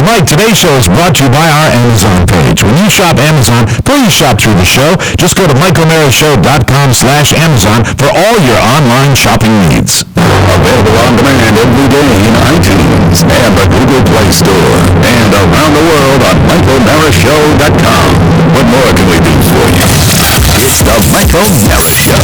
Mike, today's show is brought to you by our Amazon page. When you shop Amazon, please shop through the show. Just go to michaelmaryshow.com/Amazon for all your online shopping needs. Available on demand every day in iTunes and the Google Play Store and around the world on michaelmaryshow.com. What more can we do for you? It's the Michael Mara Show.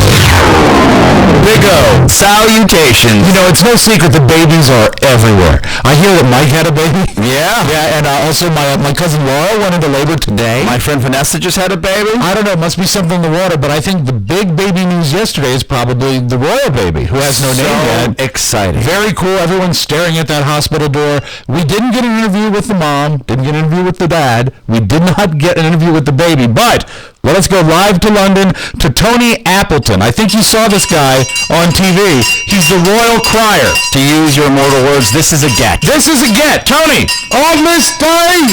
Big O, salutations. You know, it's no secret that babies are everywhere. I hear that Mike had a baby. Yeah. Yeah, and also my cousin Laura went into labor today. My friend Vanessa just had a baby. I don't know, it must be something in the water, but I think the big baby news yesterday is probably the royal baby, who has no name yet. Exciting. Very cool. Everyone's staring at that hospital door. We didn't get an interview with the mom, didn't get an interview with the dad. We did not get an interview with the baby, but let us go live to London to Tony Appleton. I think you saw this guy on TV. He's the royal crier. To use your immortal words, this is a get. This is a get. Tony! On this day,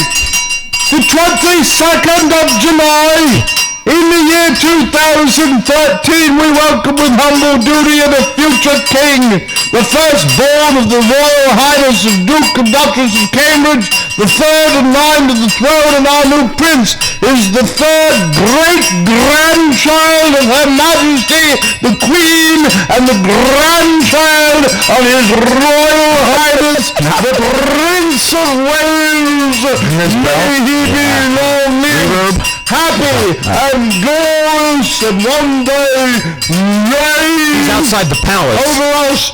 the 22nd of July, in the year 2013, we welcome with humble duty and a future king, the firstborn of the Royal Highness of Duke and Duchess of Cambridge, the third in line to the throne, and our new prince is the third great-grandchild of Her Majesty, the Queen, and the grandchild of His Royal Highness, the Prince of Wales. May he be long lived, happy, and glorious, and one day reign. He's outside the palace. Over us.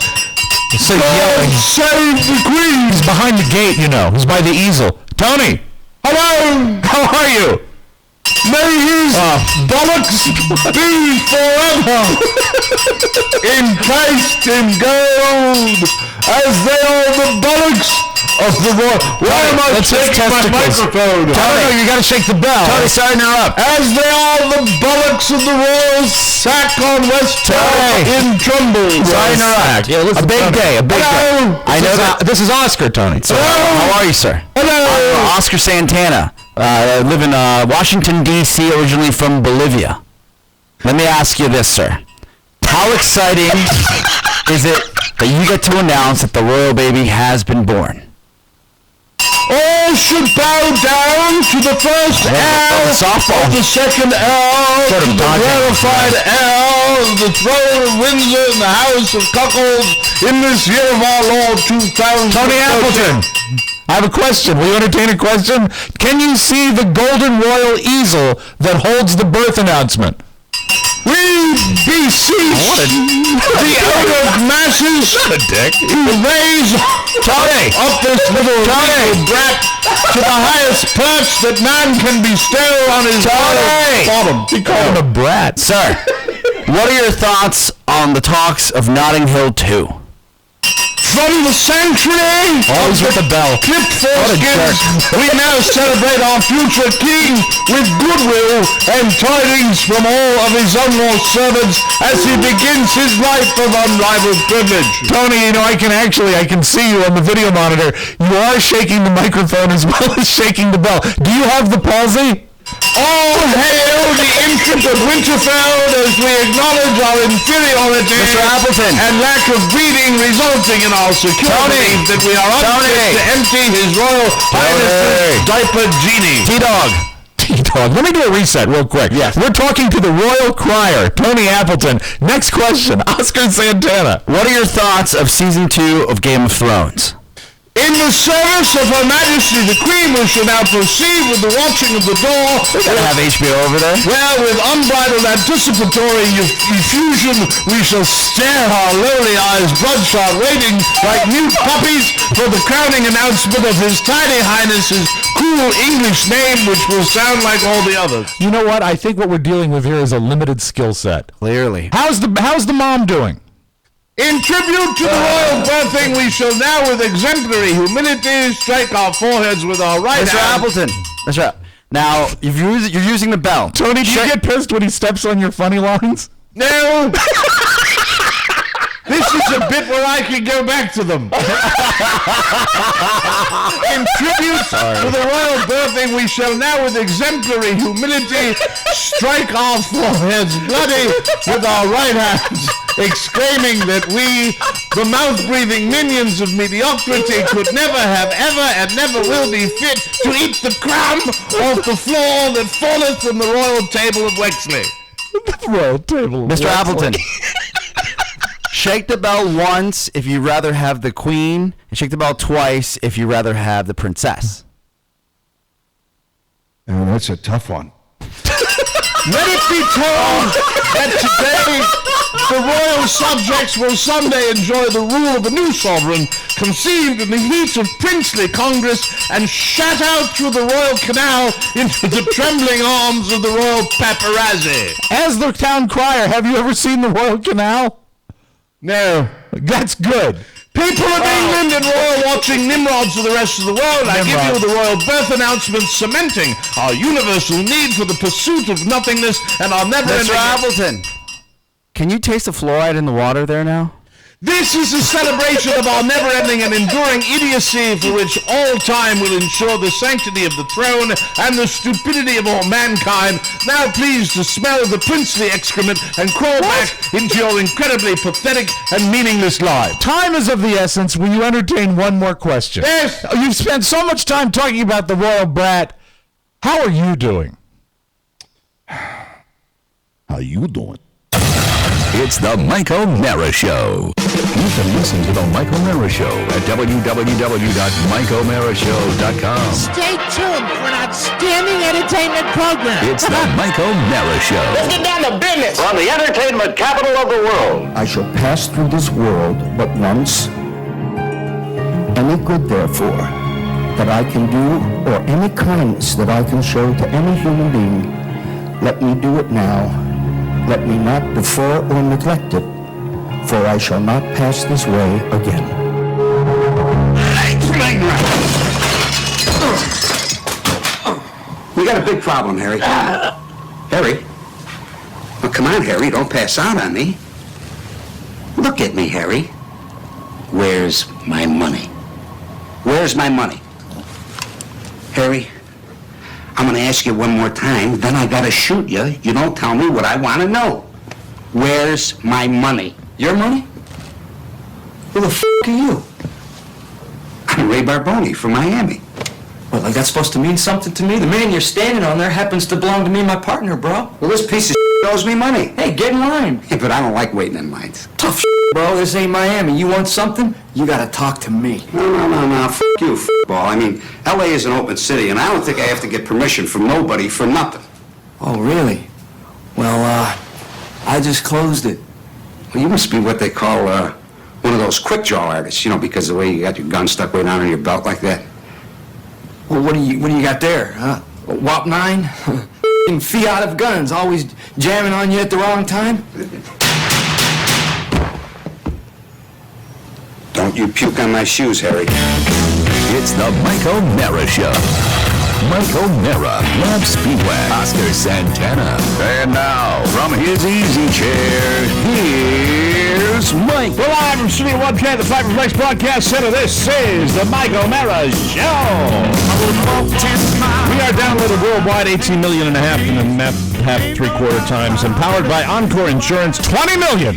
So yelling. Save the Queen. He's behind the gate, you know. He's by the easel. Tony! Hello. How are you? May his bollocks be forever encased in gold, as they are the bollocks of the royal. Why am I shaking my microphone? Tony, you gotta shake the bell. Tony, sorry to interrupt. As they are the bollocks of the royal sack on West Tower in Trumbull. Sorry to interrupt. Yeah, listen, A big day. Hello. I know that. This is Oscar, Tony. How are you, sir? Hello. Oscar Santana. I live in Washington, D.C., originally from Bolivia. Let me ask you this, sir. How exciting is it that you get to announce that the royal baby has been born? All should bow down to the first heir of the second heir, to the rarefied heir of the throne of Windsor and the house of Cuckolds in this year of our Lord 2000. Tony Appleton, I have a question. Will you entertain a question? Can you see the golden royal easel that holds the birth announcement? We beseech the outer masses to raise up this little brat to the highest perch that man can bestow on his bottom. He called him a brat. Sir, what are your thoughts on the talks of Notting Hill 2? From the sanctuary Always with the bell. clipped foreskins, we now celebrate our future king with goodwill and tidings from all of his unlost servants as he begins his life of unrivaled privilege. Tony, you know, I can see you on the video monitor. You are shaking the microphone as well as shaking the bell. Do you have the palsy? All hail the infant of Winterfeld as we acknowledge our inferiority Mr. Appleton. and lack of breeding resulting in our security that we are unfit to empty his royal highness's diaper genie. T-Dog. T-Dog. Let me do a reset real quick. Yes. We're talking to the royal crier, Tony Appleton. Next question, Oscar Santana. What are your thoughts of season 2 of Game of Thrones? In the service of Her Majesty the Queen, we shall now proceed with the watching of the door. They gotta have HBO over there. Well, with unbridled anticipatory effusion, we shall stare our lowly eyes bloodshot, waiting like mute puppies for the crowning announcement of His Tiny Highness's cool English name, which will sound like all the others. You know what? I think what we're dealing with here is a limited skill set. Clearly. How's the mom doing? In tribute to the royal birthing, we shall now, with exemplary humility, strike our foreheads with our right Mr. hand. Appleton. That's right. Now, you're using the bell. Tony, do you get pissed when he steps on your funny lines? No. This is a bit where I can go back to them. In tribute to the royal birthing, we shall now with exemplary humility strike our foreheads bloody with our right hands, exclaiming that we, the mouth-breathing minions of mediocrity, could never have ever and never will be fit to eat the crumb off the floor that falleth from the royal table of Wexley. Royal table. Mr. Appleton. Shake the bell once if you'd rather have the queen, and shake the bell twice if you'd rather have the princess. Oh, that's a tough one. Let it be told that today the royal subjects will someday enjoy the rule of a new sovereign conceived in the heat of princely congress and shot out through the royal canal into the trembling arms of the royal paparazzi. As the town crier, have you ever seen the Royal Canal? No. That's good. People of England and royal watching Nimrods of the rest of the world, I give you the royal birth announcement cementing our universal need for the pursuit of nothingness and our never-ending... Mr. Appleton, can you taste the fluoride in the water there now? This is a celebration of our never-ending and enduring idiocy for which all time will ensure the sanctity of the throne and the stupidity of all mankind. Now please to smell the princely excrement and crawl back into your incredibly pathetic and meaningless life. Time is of the essence. Will you entertain one more question? Yes. You've spent so much time talking about the royal brat. How are you doing? How you doing? It's the Mike O'Mara Show. You can listen to the Mike O'Mara Show at www.mikeomarashow.com. Stay tuned for an outstanding entertainment program. It's the Mike O'Mara Show. Let's get down to business. From the entertainment capital of the world. I shall pass through this world but once. Any good, therefore, that I can do, or any kindness that I can show to any human being, let me do it now. Let me not defer or neglect it, for I shall not pass this way again. We got a big problem, Harry. Harry? Well, come on, Harry. Don't pass out on me. Look at me, Harry. Where's my money? Where's my money? Harry, I'm going to ask you one more time, then I got to shoot you. You don't tell me what I want to know. Where's my money? Your money? Who the f*** are you? I'm Ray Barboni from Miami. Well, like that's supposed to mean something to me? The man you're standing on there happens to belong to me and my partner, bro. Well, this piece of owes me money. Hey, get in line. Yeah, but I don't like waiting in lines. Tough bro. This ain't Miami. You want something? You gotta talk to me. No. F*** you, f***ball. I mean, L.A. is an open city, and I don't think I have to get permission from nobody for nothing. Oh, really? Well, I just closed it. Well, you must be what they call one of those quick draw artists, you know, because the way you got your gun stuck way down on your belt like that. Well, what do you got there, huh? A WAP 9? Fiat of guns, always jamming on you at the wrong time? Don't you puke on my shoes, Harry. It's the Mike O'Mara Show. Mike O'Mara, Rob Speedwagon, Oscar Santana. And now, from his easy chair, here's Mike. We're live from Studio 1K, the Cyberflex Broadcast Center. This is the Mike O'Mara Show. We are downloaded worldwide 18 million and a half three-quarter times, and powered by Encore Insurance, 20 million.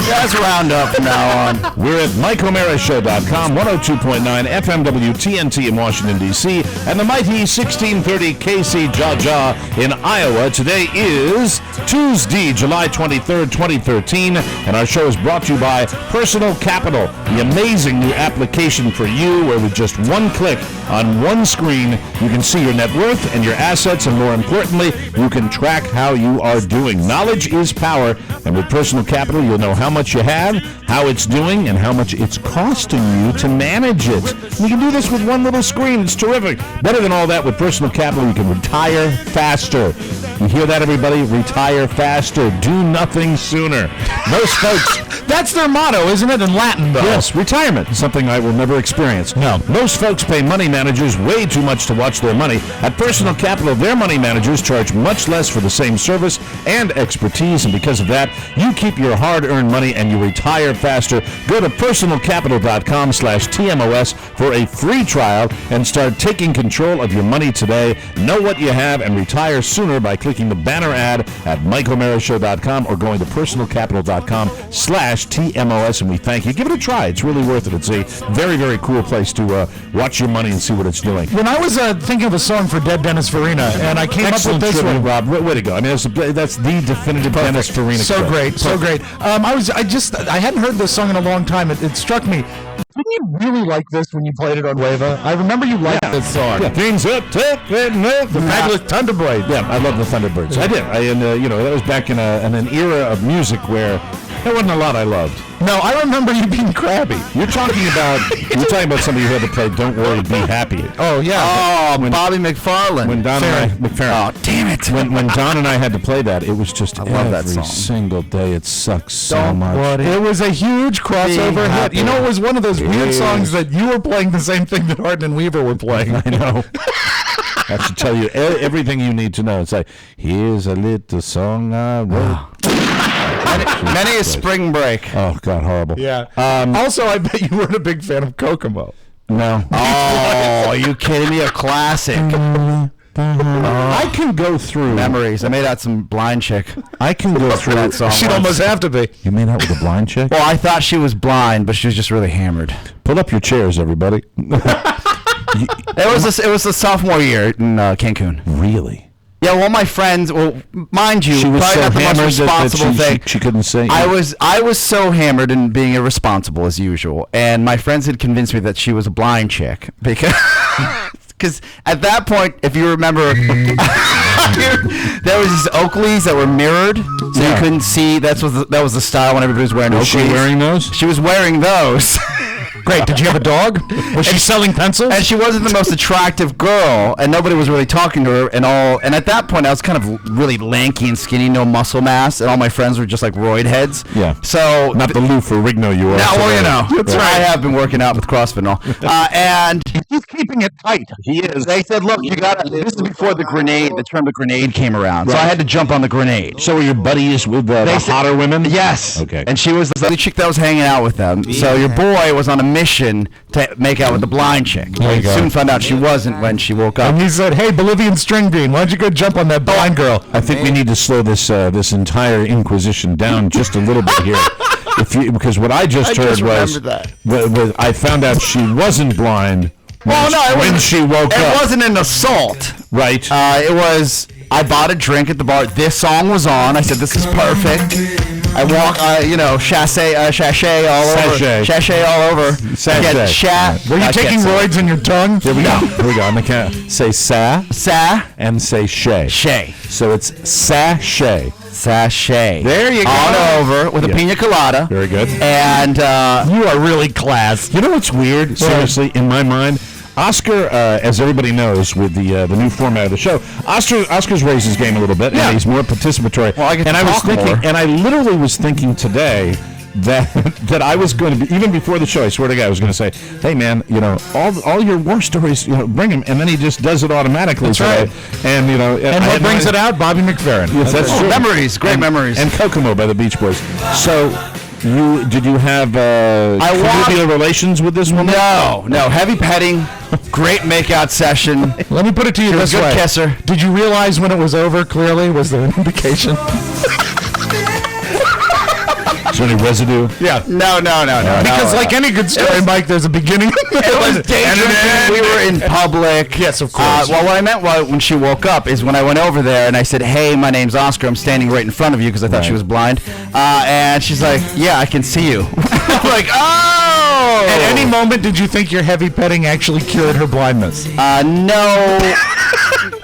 Let's round up from now on. We're at MikeO'MaraShow.com, 102.9 FM WTNT in Washington, D.C., and the mighty 1630 KC Jaja in Iowa. Today is Tuesday, July 23rd, 2013, and our show is brought to you by Personal Capital, the amazing new application for you where with just one click on one screen, you can see your net worth and your assets, and more importantly, you can track how you are doing. Knowledge is power, and with Personal Capital, you'll know how much you have, how it's doing, and how much it's costing you to manage it. You can do this with one little screen. It's terrific. Better than all that, with Personal Capital, you can retire faster. You hear that, everybody? Retire faster. Do nothing sooner. Most folks, That's their motto, isn't it? In Latin, though. yes, retirement, something I will never experience. No. Most folks pay money managers way too much to watch their money. At Personal Capital, their money managers charge much less for the same service and expertise, and because of that, you keep your hard-earned money and you retire faster. Go to personalcapital.com/TMOS for a free trial and start taking control of your money today. Know what you have and retire sooner by clicking the banner ad at michaelmarashow.com or going to personalcapital.com/TMOS, and we thank you. Give it a try. It's really worth it. It's a very, very cool place to watch your money and see what it's doing. When I was thinking of a song for Dead Dennis Farina, and I came up with this tribute, one. Rob. Way to go. I mean, that's the definitive Dennis Farina. So great, so great. I hadn't heard this song in a long time. It struck me. Didn't you really like this when you played it on Wava? I remember you liked this song. Yeah. Things up, the Fabulous Thunderbirds. Yeah, I love the Thunderbirds. I did. That was back in an era of music where there wasn't a lot I loved. No, I remember you being crabby. You're talking about somebody who had to play "Don't Worry, Be Happy." Oh yeah. Oh, Bobby McFarlane. When Don and I, McFerrin. Oh, damn it. When Don and I had to play that, it was just love that every song. single day. It sucks so much. It was a huge crossover hit. You know, it was one of those weird songs that you were playing the same thing that Hardin and Weaver were playing. I know. I should tell you everything you need to know. It's like, here's a little song I wrote. Many a spring break. Oh, God, horrible. Yeah. Also, I bet you weren't a big fan of Kokomo. No. Oh, are you kidding me? A classic. I can go through Memories. I made out some blind chick. I can go through that song. She'd almost have to be. You made out with a blind chick? Well, I thought she was blind, but she was just really hammered. Pull up your chairs, everybody. It was the sophomore year in Cancun. Really? Yeah, well, my friends, mind you, She was probably so not the most hammered responsible that thing. she couldn't say. I was so hammered and being irresponsible as usual, and my friends had convinced me that she was a blind chick because at that point, if you remember, there was these Oakleys that were mirrored, so you couldn't see. That was the style when everybody was wearing Was Oakleys. she wearing those? She was wearing those. Great. Did you have a dog? Was she selling pencils? And she wasn't the most attractive girl, and nobody was really talking to her and all. And at that point, I was kind of really lanky and skinny, no muscle mass, and all my friends were just like roid heads. Yeah. So Not the Lou Ferrigno you are. now, well, you know, That's right. I have been working out with CrossFit and all. And He's keeping it tight. he is. They said, "Look, you got to." This is before the grenade. The term "the grenade" came around, so I had to jump on the grenade. So were your buddies with the They said- hotter women? Yes. Okay. And she was the only chick that was hanging out with them. So your boy was on a mission to make out with the blind chick. There you I go. soon found out she wasn't when she woke up. And he said, "Hey, Bolivian string bean, why don't you go jump on that blind girl?" I think we need to slow this entire inquisition down just a little bit here. Because what I just heard was I found out she wasn't blind when she woke It up. wasn't an assault. Right. It was. I bought a drink at the bar. This song was on. I said, "This is perfect." I walk, sachet all over. Sachet all over. Sachet. Were you taking roids in your tongue? Here we go. Here we go. On the count. Say sa and say shay. Shay. So it's sachet. Sachet. There you go. On over with a pina colada. Very good. And You are really class. You know what's weird? Seriously, in my mind, Oscar, as everybody knows, with the new format of the show, Oscar's raised his game a little bit, and he's more participatory. Well, I get to was talk thinking, more. and I literally was thinking today that I was going to be, even before the show, I swear to God, I was going to say, "Hey man, all your war stories, bring them," and then he just does it automatically. That's right. And And what brings it out? Bobby McFerrin. Yes, that's true. memories, great memories. And Kokomo by the Beach Boys. So, did you have walked- connubial relations with this woman? No, heavy petting, great makeout session. Let me put it to you this Good way. kisser. Did you realize when it was over, clearly? Was there an indication? Is there any residue? Yeah. No. Because like any good story, Mike, there's a beginning. It was dangerous. We were in public. Yes, of course. Well, what I meant when she woke up is when I went over there and I said, "Hey, my name's Oscar. I'm standing right in front of you," because I thought she was blind. And she's like, "Yeah, I can see you." I'm like, "Oh!" At any moment, did you think your heavy petting actually cured her blindness? No.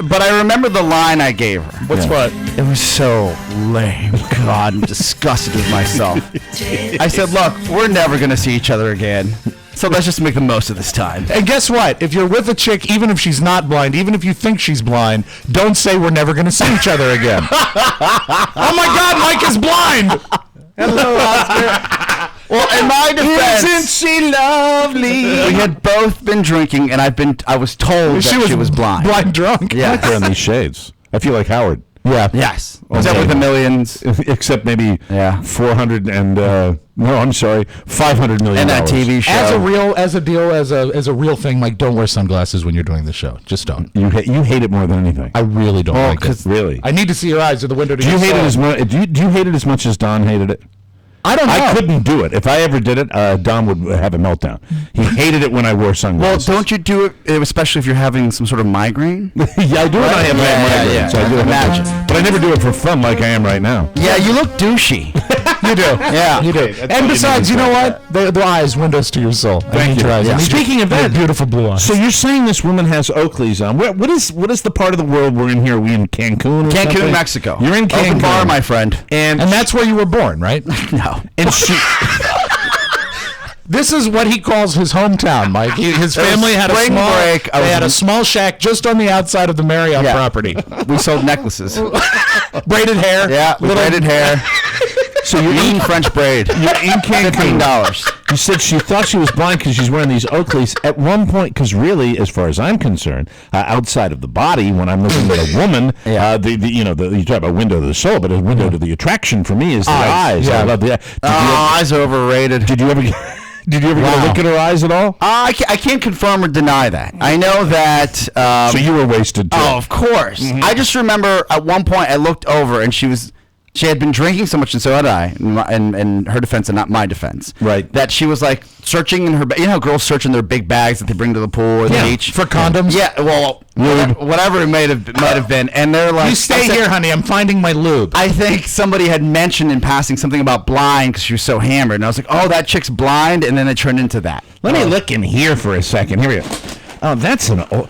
But I remember the line I gave her. What's what? It was so lame. God, I'm disgusted with myself. I said, "Look, we're never going to see each other again. So let's just make the most of this time. And guess what? If you're with a chick, even if she's not blind, even if you think she's blind, don't say we're never going to see each other again. Oh my God, Mike is blind. Hello, Oscar. Well, in my defense, isn't she lovely? We had both been drinking, and I was told that she was blind. Blind drunk. Yeah. Like wearing these shades. I feel like Howard. Yeah. Yes. Except with the millions. Except maybe Yeah. 400 and 500 million. And that TV show. As a real thing, Mike, don't wear sunglasses when you're doing the show. Just don't. You hate it more than anything. I really don't like it. Really? I need to see your eyes through the window to Do you your hate it soul. as much? Do you hate it as much as Don hated it? I don't know. I couldn't do it. If I ever did it, Don would have a meltdown. He hated it when I wore Well, sunglasses. don't you do it, especially if you're having some sort of migraine? Yeah, I do it when I have migraines. yeah. I do it. Imagine. But I never do it for fun like I am right now. Yeah, you look douchey. You do. Yeah. You do. Okay, that's all And you besides, need you to know say. what? The eyes, windows to your soul. Thank you. Your eyes. Yeah. I need Speaking of your that, beautiful blue eyes. So you're saying this woman has Oakleys on? What is the part of the world we're in here? Are we in Cancun? Or Cancun, something? Mexico. You're in Cancun, Open bar, my friend. and that's where you were born, right? No. and she. This is what he calls his hometown, Mike. His family had a spring small break. They had a small shack just on the outside of the Marriott Yeah. property. We sold necklaces. Braided hair. Yeah, with braided hair. So you're eating French braid. You're in Cancun. $15. You said she thought she was blind because she's wearing these Oakleys. At one point, because really, as far as I'm concerned, outside of the body, when I'm looking at a woman, you talk about window to the soul, but a window to the attraction for me is the eyes. Yeah. I love the Eyes are overrated. Did you ever get a look at her eyes at all? I can't confirm or deny that. I know that. So you were wasted too. Oh, of course. I just remember at one point I looked over and she had been drinking so much, and so had I, in her defense and not my defense. Right. That she was like searching in her, you know how girls search in their big bags that they bring to the pool or the beach? For condoms? Yeah, well, whatever it might have been. And they're like, You stay here, honey. I'm finding my lube. I think somebody had mentioned in passing something about blind because she was so hammered. And I was like, oh, that chick's blind. And then it turned into that. Let me look in here for a second. Here we go. Oh, that's an old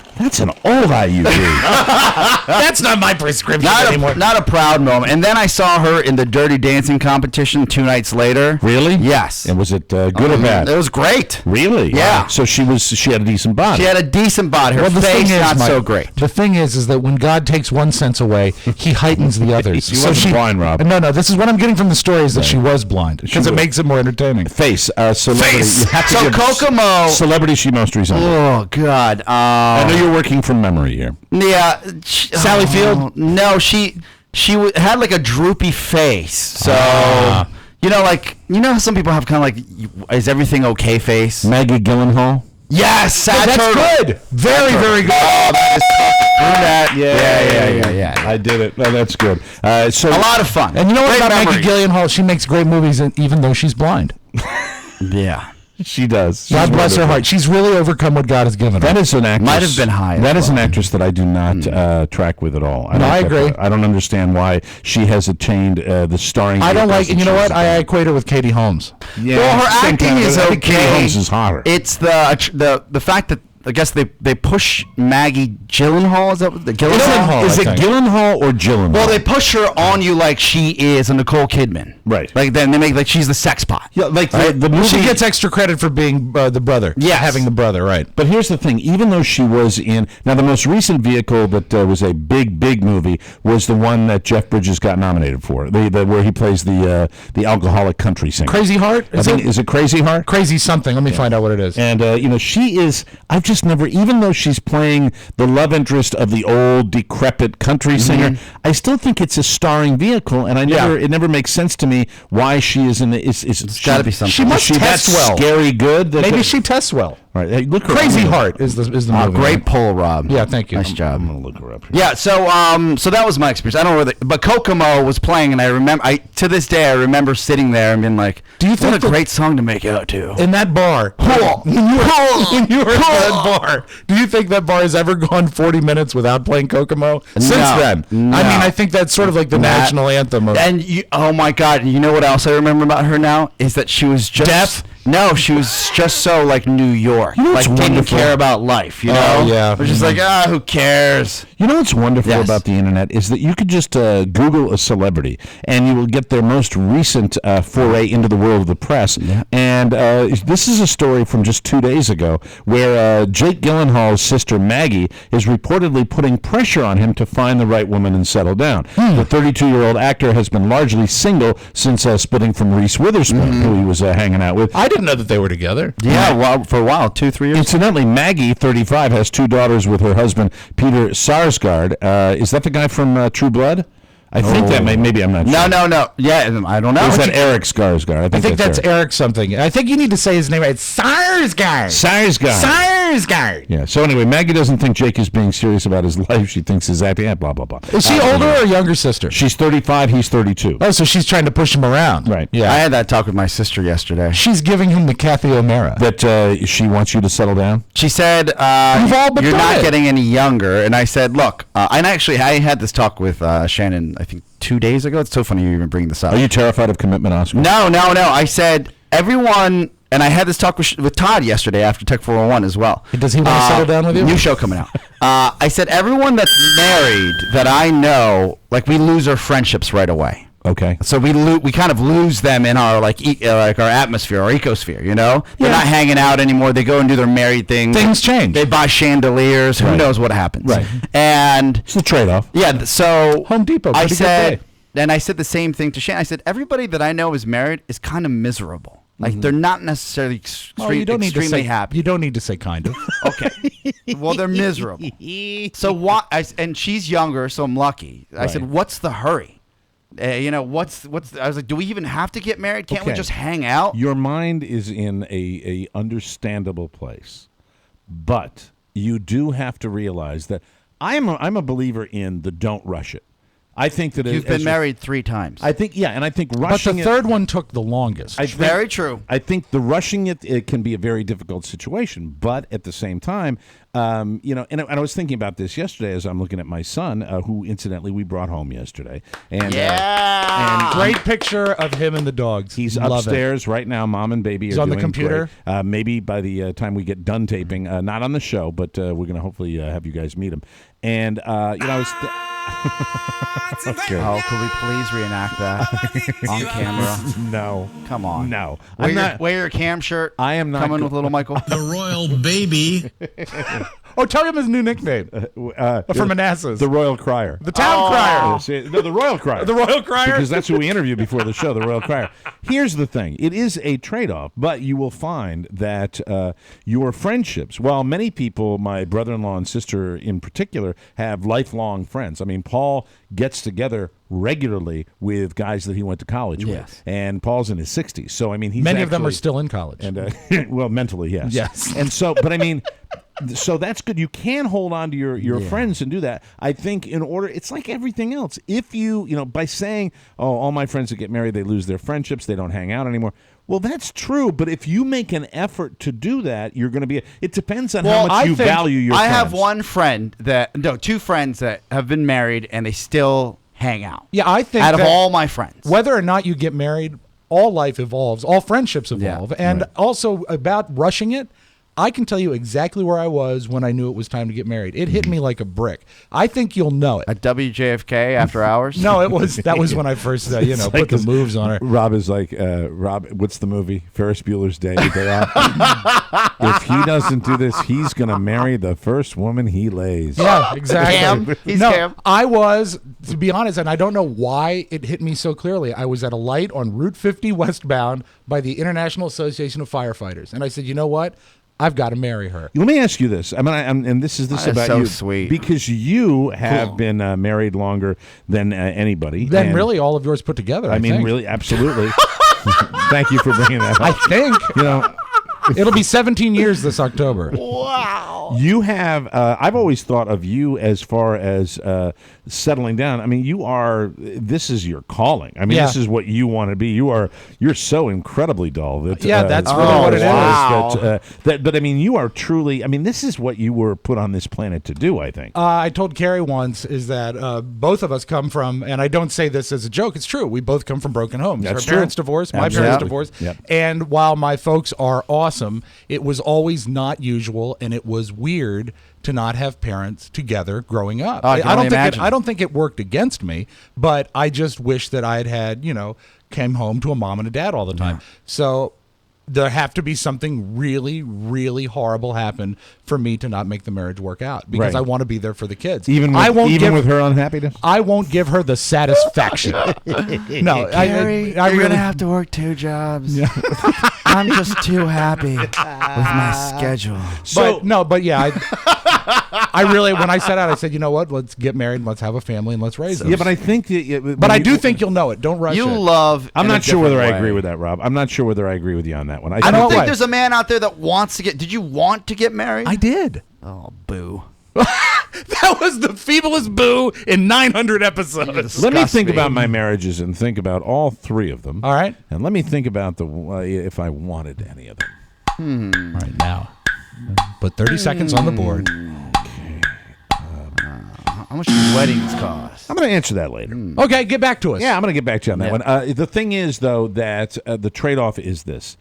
IUD. That's not my prescription anymore. Not a proud moment. And then I saw her in the Dirty Dancing competition 2 nights later. Really? Yes. And was it good or bad? It was great. Really? Yeah. Wow. So she had a decent body. She had a decent body. Her the face thing is, not Mike, so great. The thing is that when God takes one sense away, He heightens the others. She wasn't blind, Rob. No. This is what I'm getting from the story is that she was blind because it makes it more entertaining. Face. Celebrity. Face. You have to So give Kokomo. Celebrity she most resembles. Oh God. I know you're working from memory here. Yeah. Sally Field? No, she had like a droopy face. So you know how some people have kind of like, is everything okay face? Maggie Gyllenhaal. Yes, sad That's turtle. good. Very, very good. Oh, that is Yeah. I did it. Oh, that's good. So A lot of fun. And you know what Great about memory. Maggie Gyllenhaal? She makes great movies, even though she's blind. Yeah. she does. God She's bless her wonderful. heart. She's really overcome what God has given her. That is an actress. Might have been high as That is an well. actress that I do not track with at all. No, I agree. I don't understand why she has attained the starring. I don't vehicles like, that and you know she what? has I done. equate her with Katie Holmes. Yeah, Well, her same acting kind of- is I think Katie okay. Holmes is hotter. It's the fact that I guess they push Maggie Gyllenhaal. Is that what the Gyllenhaal? Is it I think. Gyllenhaal or Gyllenhaal? Well, they push her on you like she is a Nicole Kidman. Right. Like then they make like she's the sex pot. Yeah, like Right? the movie. She gets extra credit for being the brother. Yes. Having the brother, right. But here's the thing: even though she was in now, the most recent vehicle that was a big movie was the one that Jeff Bridges got nominated for, the where he plays the alcoholic country singer. Crazy Heart? Is it Crazy Heart? Crazy something. Let me find out what it is. And she is. I've just never, even though she's playing the love interest of the old decrepit country singer, I still think it's a starring vehicle, and it never makes sense to me why she is in the. It's gotta be something. She must is she test that well. Scary good. Maybe she tests well. Right. Hey, look her Crazy up. Heart is the movie. Great poll, Rob. Yeah, thank you. Nice job. I'm gonna look her up here. Yeah, so that was my experience. I don't know whether, but Kokomo was playing, and I remember, to this day, I remember sitting there and being like, Do you think what a that- great song to make out to? In that bar, when you were at that bar, do you think that bar has ever gone 40 minutes without playing Kokomo? Since then, No. I mean, I think that's sort of like the national anthem. And oh my God, you know what else I remember about her now is that she was just Deaf? No, she was just so like New York. know what's like didn't wonderful? care about life, you Oh, know? yeah. We're just like, who cares? You know what's wonderful Yes. about the internet is that you could just Google a celebrity and you will get their most recent foray into the world of the press. Yeah. And this is a story from just 2 days ago where Jake Gyllenhaal's sister Maggie is reportedly putting pressure on him to find the right woman and settle down. The 32-year-old actor has been largely single since splitting from Reese Witherspoon, who he was hanging out with. I didn't know that they were together. Yeah, well, for a while, 2-3 years. Incidentally, Maggie, 35, has 2 daughters with her husband, Peter Sarsgaard. Is that the guy from True Blood? I think that maybe I'm not sure. No. Yeah, I don't know. Or is that Eric Skarsgård? I think that's Eric something. I think you need to say his name right. Sarsgaard. Sarsgaard. Yeah. So anyway, Maggie doesn't think Jake is being serious about his life. She thinks he's acting. Blah blah blah. Is she older or younger sister? She's 35. He's 32. Oh, so she's trying to push him around. Right. Yeah. I had that talk with my sister yesterday. She's giving him the Kathy O'Mara. That she wants you to settle down. She said, You've all but you're done not it. getting any younger. And I said, look, and actually I had this talk with Shannon, I think 2 days ago. It's so funny you even bring this up. Are you terrified of commitment, Oscar? No. I said, everyone, and I had this talk with Todd yesterday after Tech 401 as well. Does he want to settle down with you? New show coming out. I said, everyone that's married that I know, like we lose our friendships right away. Okay. So we kind of lose them in our like our atmosphere, our ecosphere. You know, they're not hanging out anymore. They go and do their married thing. Things change. They buy chandeliers. Who knows what happens? Right. And It's a trade-off. yeah, so Home Depot, I pretty good said, day. and I said the same thing to Shannon. I said everybody that I know is married is kind of miserable. Like they're not necessarily Well, you don't need to extremely say happy. You don't need to say kind of. Okay. Well, they're miserable. So what? And she's younger, so I'm lucky. I said, "What's the hurry? You know, what's?" I was like, "Do we even have to get married? Can't we Okay. just hang out?" Your mind is in a understandable place, but you do have to realize that I'm a believer in the don't rush it. I think that You've been married 3 times. I think and I think But rushing the it. third one took the longest. Very true. I think the rushing it can be a very difficult situation, but at the same time, you know, and I was thinking about this yesterday as I'm looking at my son, who incidentally we brought home yesterday, and Yeah. Great picture of him and the dogs. he's Love it. upstairs right now. Mom and baby He's are on the doing computer? great. Maybe by the time we get done taping, not on the show, but we're going to hopefully have you guys meet him. And you know, I was. Okay. Oh, could we please reenact that on camera? No. Come on. No. Wear your cam shirt. I am not coming go- with little Michael. The royal baby. Oh, tell him his new nickname. For Manassas. The Royal Crier. The town crier. No, the Royal Crier. The Royal Crier? Because that's who we interviewed before the show, the Royal Crier. Here's the thing. It is a trade-off, but you will find that your friendships, while many people, my brother-in-law and sister in particular, have lifelong friends. I mean, Paul gets together regularly with guys that he went to college with. And Paul's in his 60s. So, I mean, he's Many of them are actually- still in college. And well, mentally, yes. Yes. And so, but I mean, so that's good. You can hold on to your friends and do that. I think in order, it's like everything else. If you know, by saying, "Oh, all my friends that get married, they lose their friendships, they don't hang out anymore." Well, that's true. But if you make an effort to do that, you're going to be. It depends on how much you value your. I friends. have two friends that have been married and they still hang out. Yeah, I think out of that all my friends, whether or not you get married, all life evolves, all friendships evolve. And also about rushing it, I can tell you exactly where I was when I knew it was time to get married. It hit me like a brick. I think you'll know it. at WJFK after hours. No, that was when I first put the moves on her. Rob is like, Rob, what's the movie? Ferris Bueller's Day Off. If he doesn't do this, he's going to marry the first woman he lays. Yeah, exactly. Cam. He's no, Cam. I was, to be honest, and I don't know why it hit me so clearly. I was at a light on Route 50 westbound by the International Association of Firefighters. And I said, you know what? I've got to marry her. Let me ask you this. I mean, and this is That is about so you, sweet. because you have been married longer than anybody. Then and- really all of yours put together. I mean, think. really, absolutely. Thank you for bringing that I up. think You know, it'll be 17 years this October. Wow. You have. I've always thought of you as far as settling down. I mean, you are. This is your calling. I mean, this is what you want to be. You're so incredibly dull. That, that's really what it is. Wow. But I mean, you are truly. I mean, this is what you were put on this planet to do. I think. I told Carrie once is that both of us come from, and I don't say this as a joke. It's true. We both come from broken homes. That's Her parents true. divorced. My Absolutely. parents divorced. Yep. And while my folks are awesome, it was always not usual, and it was weird to not have parents together growing up. Oh, I can only imagine. I don't think it worked against me, but I just wish that I had came home to a mom and a dad all the time. So there have to be something really, really horrible happen for me to not make the marriage work out because I want to be there for the kids. Even with her unhappiness, I won't give her the satisfaction. No, Gary, I you're really gonna have to work 2 jobs. I'm just too happy with my schedule. I really, when I set out, I said, you know what? Let's get married, let's have a family, and let's raise them. Yeah, but I think that. But I do think you'll know it. Don't rush You it. love. I'm in a not sure whether I different agree way. with that, Rob. I'm not sure whether I agree with you on that one. I don't think way. there's a man out there that wants to get. Did you want to get married? I did. Oh, boo. That was the feeblest boo in 900 episodes. Let me think me. about my marriages and think about all 3 of them. All right. And let me think about if I wanted any of them. All right, now. Put 30 seconds on the board. How much do weddings cost? I'm going to answer that later. Okay, get back to us. Yeah, I'm going to get back to you on that one. The thing is, though, that the trade-off is this.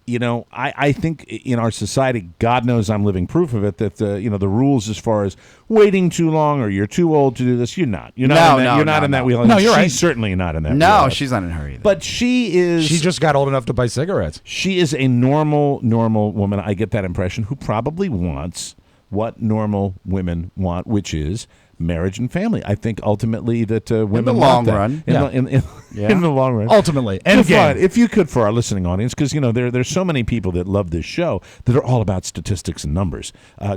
I think in our society, God knows I'm living proof of it, that the rules as far as waiting too long or you're too old to do this, you're not. You're not in that wheelhouse. No, you're right. She's certainly not in that No, wheelhouse. she's not in her either. But she is. She just got old enough to buy cigarettes. She is a normal woman. I get that impression, who probably wants what normal women want, which is marriage and family. I think ultimately that women the want long that. run. In the long run. Ultimately. And if you could, for our listening audience, because there's so many people that love this show that are all about statistics and numbers.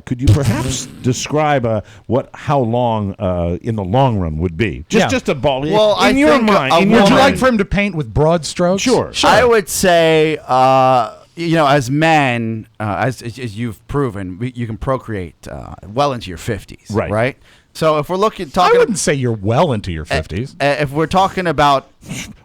Could you perhaps describe how long in the long run would be? Just a ball. Well, in your mind. Would you like for him to paint with broad strokes? Sure. I would say, as men, as you've proven, you can procreate well into your 50s. Right. So if we're I wouldn't say you're well into your 50s. if we're talking about,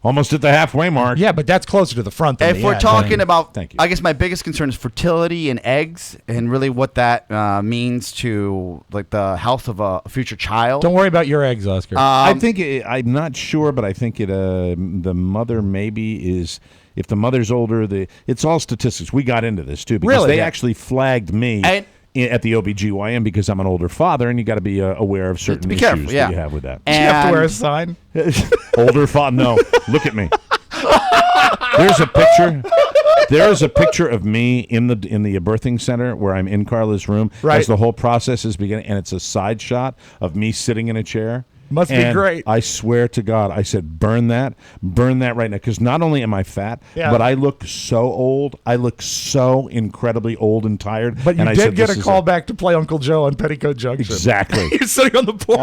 almost at the halfway mark. Yeah, but that's closer to the front than if the we're end. talking about, Thank you. I guess my biggest concern is fertility and eggs, and really what that means to like the health of a future child. Don't worry about your eggs, Oscar. I think I'm not sure, but I think the mother maybe is. If the mother's older, it's all statistics. We got into this too because Really? they Yeah. actually flagged me at the OBGYN because I'm an older father, and you got to be aware of certain Be issues careful, that yeah. you have with that. Do you have to wear a And- sign? Older father, no. Look at me. There's a picture. There is a picture of me in the birthing center where I'm in Carla's room as the whole process is beginning, and it's a side shot of me sitting in a chair. Must be And great. I swear to God, I said, burn that right now. Because not only am I fat, but I look so old. I look so incredibly old and tired. But you and I did said, get this a is call back to play Uncle Joe on Petticoat Junction. Exactly. You're sitting on the porch.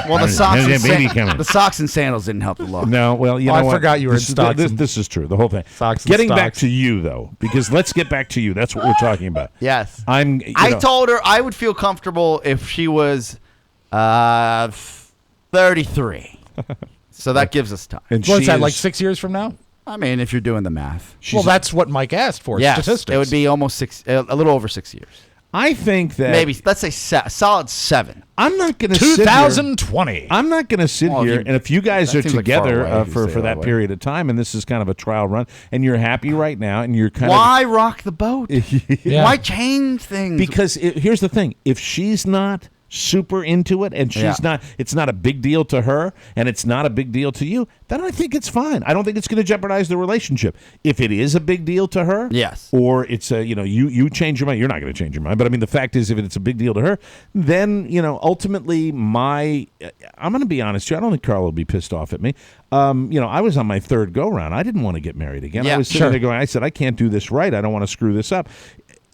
Well, the socks and sandals didn't help the look. No, well, you know I what? forgot you were in stocks and- This is true, the whole thing. Socks and Getting back stocks. to you, though, because let's get back to you. That's what we're talking about. Yes. I told her I would feel comfortable if she was 33. So that gives us time. And What's she that, is- like 6 years from now? I mean, if you're doing the math. Well, that's what Mike asked for, Yes, statistics. it would be almost a little over 6 years. I think that Maybe, let's say a solid 7. I'm not going to sit here. 2020. I'm not going to sit Well, if here, you- and if you guys that are seems like far together away if you for say it that that way. period of time, and this is kind of a trial run, and you're happy right now, and you're kind Why rock the boat? Yeah. Why change things? because here's the thing: if she's not super into it, and she's not, it's not a big deal to her, and it's not a big deal to you, then I think it's fine. I don't think it's going to jeopardize the relationship. If it is a big deal to her, Yes. or it's you change your mind, you're not going to change your mind. But I mean, the fact is, if it's a big deal to her, then ultimately, I'm going to be honest here. I don't think Carla will be pissed off at me. I was on my 3rd go round. I didn't want to get married again. Yeah, I was sitting there going, I said, I can't do this right. I don't want to screw this up.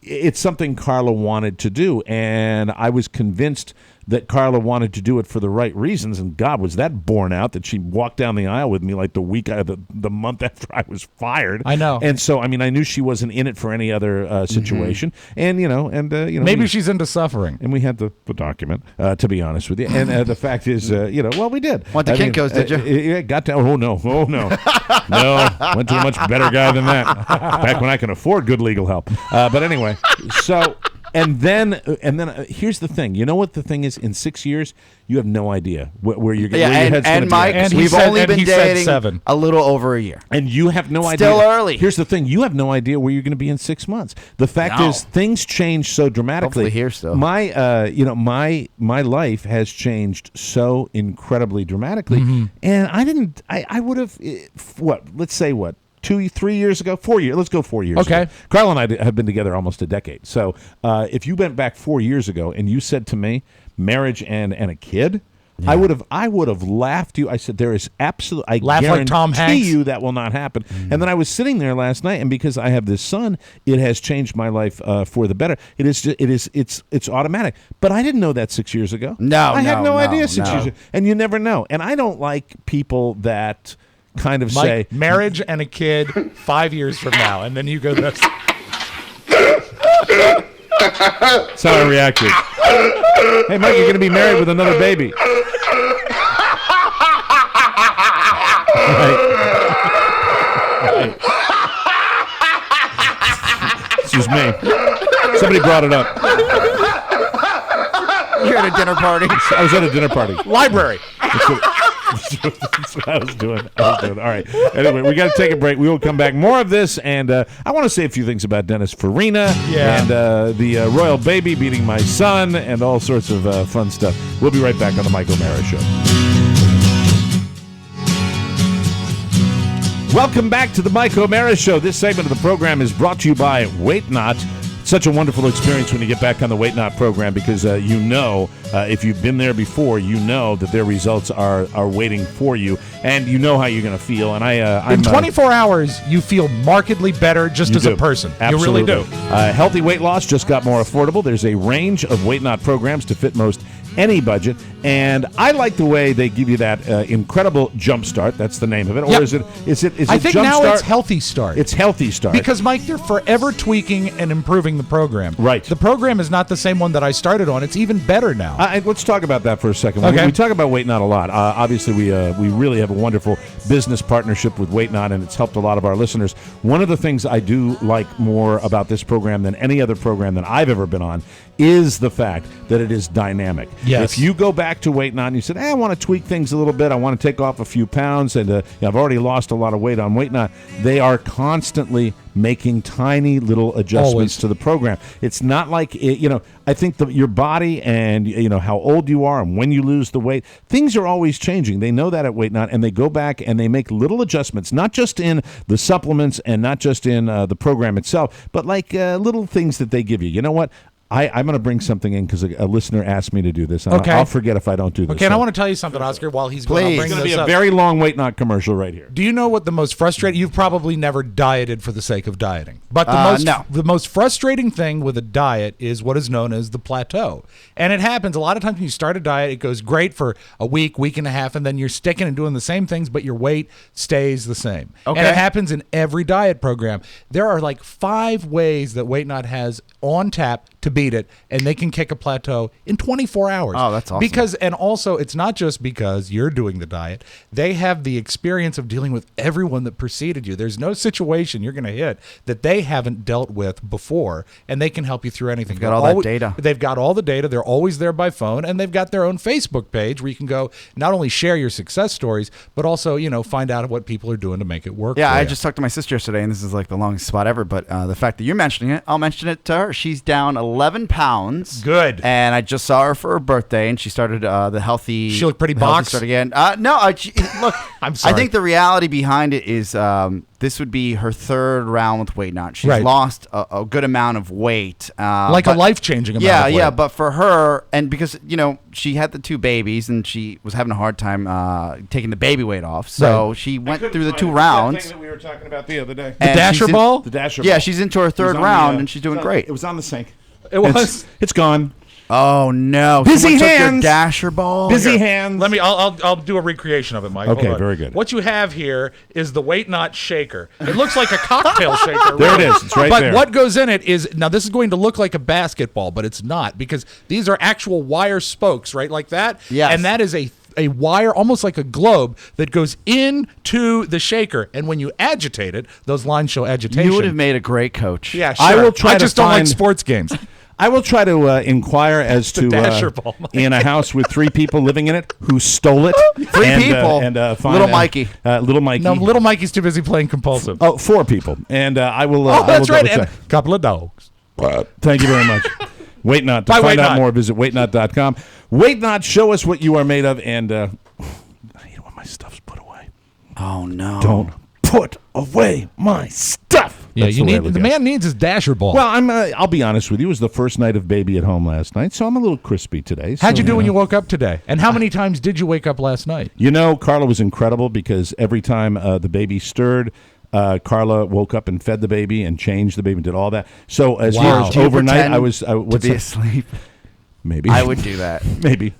It's something Carla wanted to do, and I was convinced that Carla wanted to do it for the right reasons, and God, was that borne out that she walked down the aisle with me like the month after I was fired. I know. And so, I mean, I knew she wasn't in it for any other situation, and maybe she's into suffering. And we had the document, to be honest with you. And the fact is, well, we did. Went to Kinko's, did you? Yeah, got to. Oh no, no, went to a much better guy than that. Back when I can afford good legal help. But anyway, so. And then here's the thing. You know what the thing is? In 6 years, you have no idea where you're going. Yeah, and Mike, we've only been dating 7. a little over a year, and you have no idea. Still early. Here's the thing: you have no idea where you're going to be in 6 months. The fact is, things change so dramatically. Hopefully here still. My life has changed so incredibly dramatically, and I would have let's say 2-3 years ago, 4 years. Let's go 4 years. Okay. ago. Carl and I have been together almost a decade. So if you went back 4 years ago and you said to me, marriage and a kid, I would have laughed you. I said, there is absolutely, I Laugh guarantee like Tom Hanks. you that will not happen. And then I was sitting there last night, and because I have this son, it has changed my life for the better. It's automatic. But I didn't know that 6 years ago. I had no idea 6 years ago. And you never know. And I don't like people that kind of say marriage and a kid 5 years from now, and then you go this. That's how I reacted. Hey, Mike, you're going to be married with another baby. Right. Excuse me. Somebody brought it up. You're at a dinner party. I was at a dinner party. Library. That's what I was doing. All right. Anyway, we got to take a break. We will come back. More of this, and I want to say a few things about Dennis Farina and the royal baby beating my son and all sorts of fun stuff. We'll be right back on the Mike O'Mara Show. Welcome back to the Mike O'Mara Show. This segment of the program is brought to you by Wait Not. Such a wonderful experience when you get back on the Wait Not program because if you've been there before, you know that their results are waiting for you, and you know how you're going to feel. And in 24 hours, you feel markedly better just as a person. Absolutely. You really do. Healthy weight loss just got more affordable. There's a range of Wait Not programs to fit most any budget, and I like the way they give you that incredible jump start. That's the name of it. Or is it I think jump now start? It's Healthy Start. It's Healthy Start. Because, Mike, they're forever tweaking and improving the program. Right. The program is not the same one that I started on. It's even better now. Let's talk about that for a second. Okay. We talk about Wait Not a lot. Obviously, we really have a wonderful business partnership with Wait Not, and it's helped a lot of our listeners. One of the things I do like more about this program than any other program that I've ever been on is the fact that it is dynamic. Yes. If you go back to Wait Not and you said, I want to tweak things a little bit, I want to take off a few pounds, and I've already lost a lot of weight on Wait Not, they are constantly making tiny little adjustments to the program. It's not like, I think your body and, how old you are and when you lose the weight, things are always changing. They know that at Wait Not, and they go back and they make little adjustments, not just in the supplements and not just in the program itself, but like little things that they give you. You know what? I'm going to bring something in because a listener asked me to do this. And Okay. I'll forget if I don't do this. Okay, and I want to tell you something, Oscar, while he's going to bring It's going to this be a up. very long Wait Not commercial right here. Do you know what the most frustrating? You've probably never dieted for the sake of dieting, but the most frustrating thing with a diet is what is known as the plateau. And it happens a lot of times when you start a diet. It goes great for a week and a half, and then you're sticking and doing the same things, but your weight stays the same. Okay. And it happens in every diet program. There are like 5 ways that Wait Not has on tap to beat it, and they can kick a plateau in 24 hours. Oh, that's awesome. And also, it's not just because you're doing the diet. They have the experience of dealing with everyone that preceded you. There's no situation you're going to hit that they haven't dealt with before, and they can help you through anything. They've got all that data. They've got all the data. They're always there by phone, and they've got their own Facebook page where you can go not only share your success stories, but also, find out what people are doing to make it work. Yeah, for I you. just talked to my sister yesterday, and this is like the longest spot ever, but the fact that you're mentioning it, I'll mention it to her. She's down 11 pounds. Good. And I just saw her for her birthday, and she started the healthy. She looked pretty the healthy boxed? start again. No, look. I'm sorry. I think the reality behind it is this would be her 3rd round with Wait Not. She's Right. lost a good amount of weight. a life-changing amount of weight. Yeah, but for her, and because, she had the 2 babies, and she was having a hard time taking the baby weight off, so she went through the 2 rounds. Thing that we were talking about the other day. The Dasher ball? The Dasher Yeah, ball. she's into her 3rd round, and she's doing great. It was on the sink. It was. It's gone. Oh no! Busy Someone took hands. your dasher ball. Busy hands. I'll do a recreation of it, Mike. Okay, Hold on. very good. What you have here is the Wait Not shaker. It looks like a cocktail shaker. There it really. is. It's right but there. what goes in it is, now this is going to look like a basketball, but it's not, because these are actual wire spokes, right, like that. Yes. And that is a wire, almost like a globe, that goes into the shaker, and when you agitate it, those lines show agitation. You would have made a great coach. Yeah, sure. I will try to just don't like find- sports games. I will try to inquire as to dasher ball, Mike. in a house with 3 people living in it who stole it. Three people. And find Little Mikey. Little Mikey. No, little Mikey's too busy playing compulsive. Oh, 4 people. And I will. Oh, I will that's right. double And check. a couple of dogs. Thank you very much. Wait Not. To Bye, find Wait out Not. more, visit waitnot.com. Wait Not, show us what you are made of. And I hate when my stuff's put away. Oh no! Don't put away my stuff. Yeah, That's you the way I need look the at it. man needs his dasher ball. Well, I'll be honest with you. It was the first night of baby at home last night, so I'm a little crispy today. How'd so, you do when know. you woke up today? And how many times did you wake up last night? You know, Carla was incredible because every time the baby stirred, Carla woke up and fed the baby and changed the baby and did all that. So as Wow. far as Do you overnight, pretend I was to what's be that? asleep. Maybe I would do that.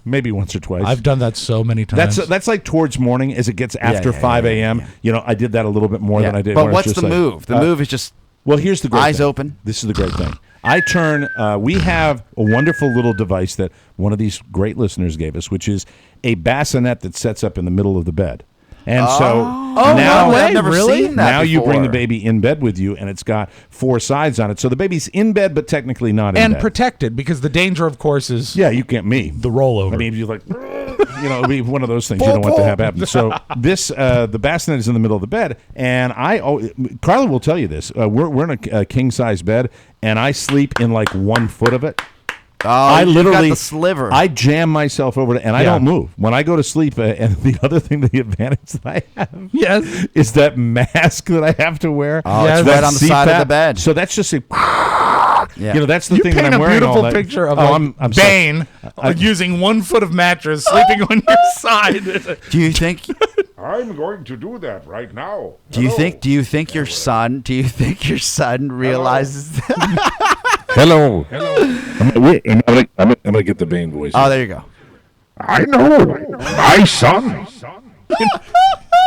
maybe once or twice. I've done that so many times. That's like towards morning as it gets after 5 a.m. You know, I did that a little bit more than I did. But when it was what's just the like, move? The move is just well, here's the great eyes thing. open. This is the great thing. I turn. We have a wonderful little device that one of these great listeners gave us, which is a bassinet that sets up in the middle of the bed. And so now, no way. I've never Really? seen that now you bring the before. baby in bed with you, and it's got 4 sides on it. So the baby's in bed, but technically not in and bed. protected, because the danger, of course, is Yeah, you can't me. the rollover. I mean, you're like, it'll be one of those things you don't want to have happen. So this, the bassinet is in the middle of the bed, and Carla will tell you this. We're in a king size bed, and I sleep in like 1 foot of it. Oh, I you literally got the sliver. I jam myself over it, and I don't move when I go to sleep. And the other thing, the advantage that I have, Yes. is that mask that I have to wear. Oh, it's That right on the side of CPAP. the bed. So that's just a. Yeah. You know, that's the You thing paint that I'm a wearing all beautiful night. picture of I'm sorry. Bane using 1 foot of mattress, sleeping on your side. Do you think? I'm going to do that right now. Do you think? Do you think your son? Do you think your son realizes that? Hello. I'm gonna get the Bane voice. Oh, there you go. I know. My son.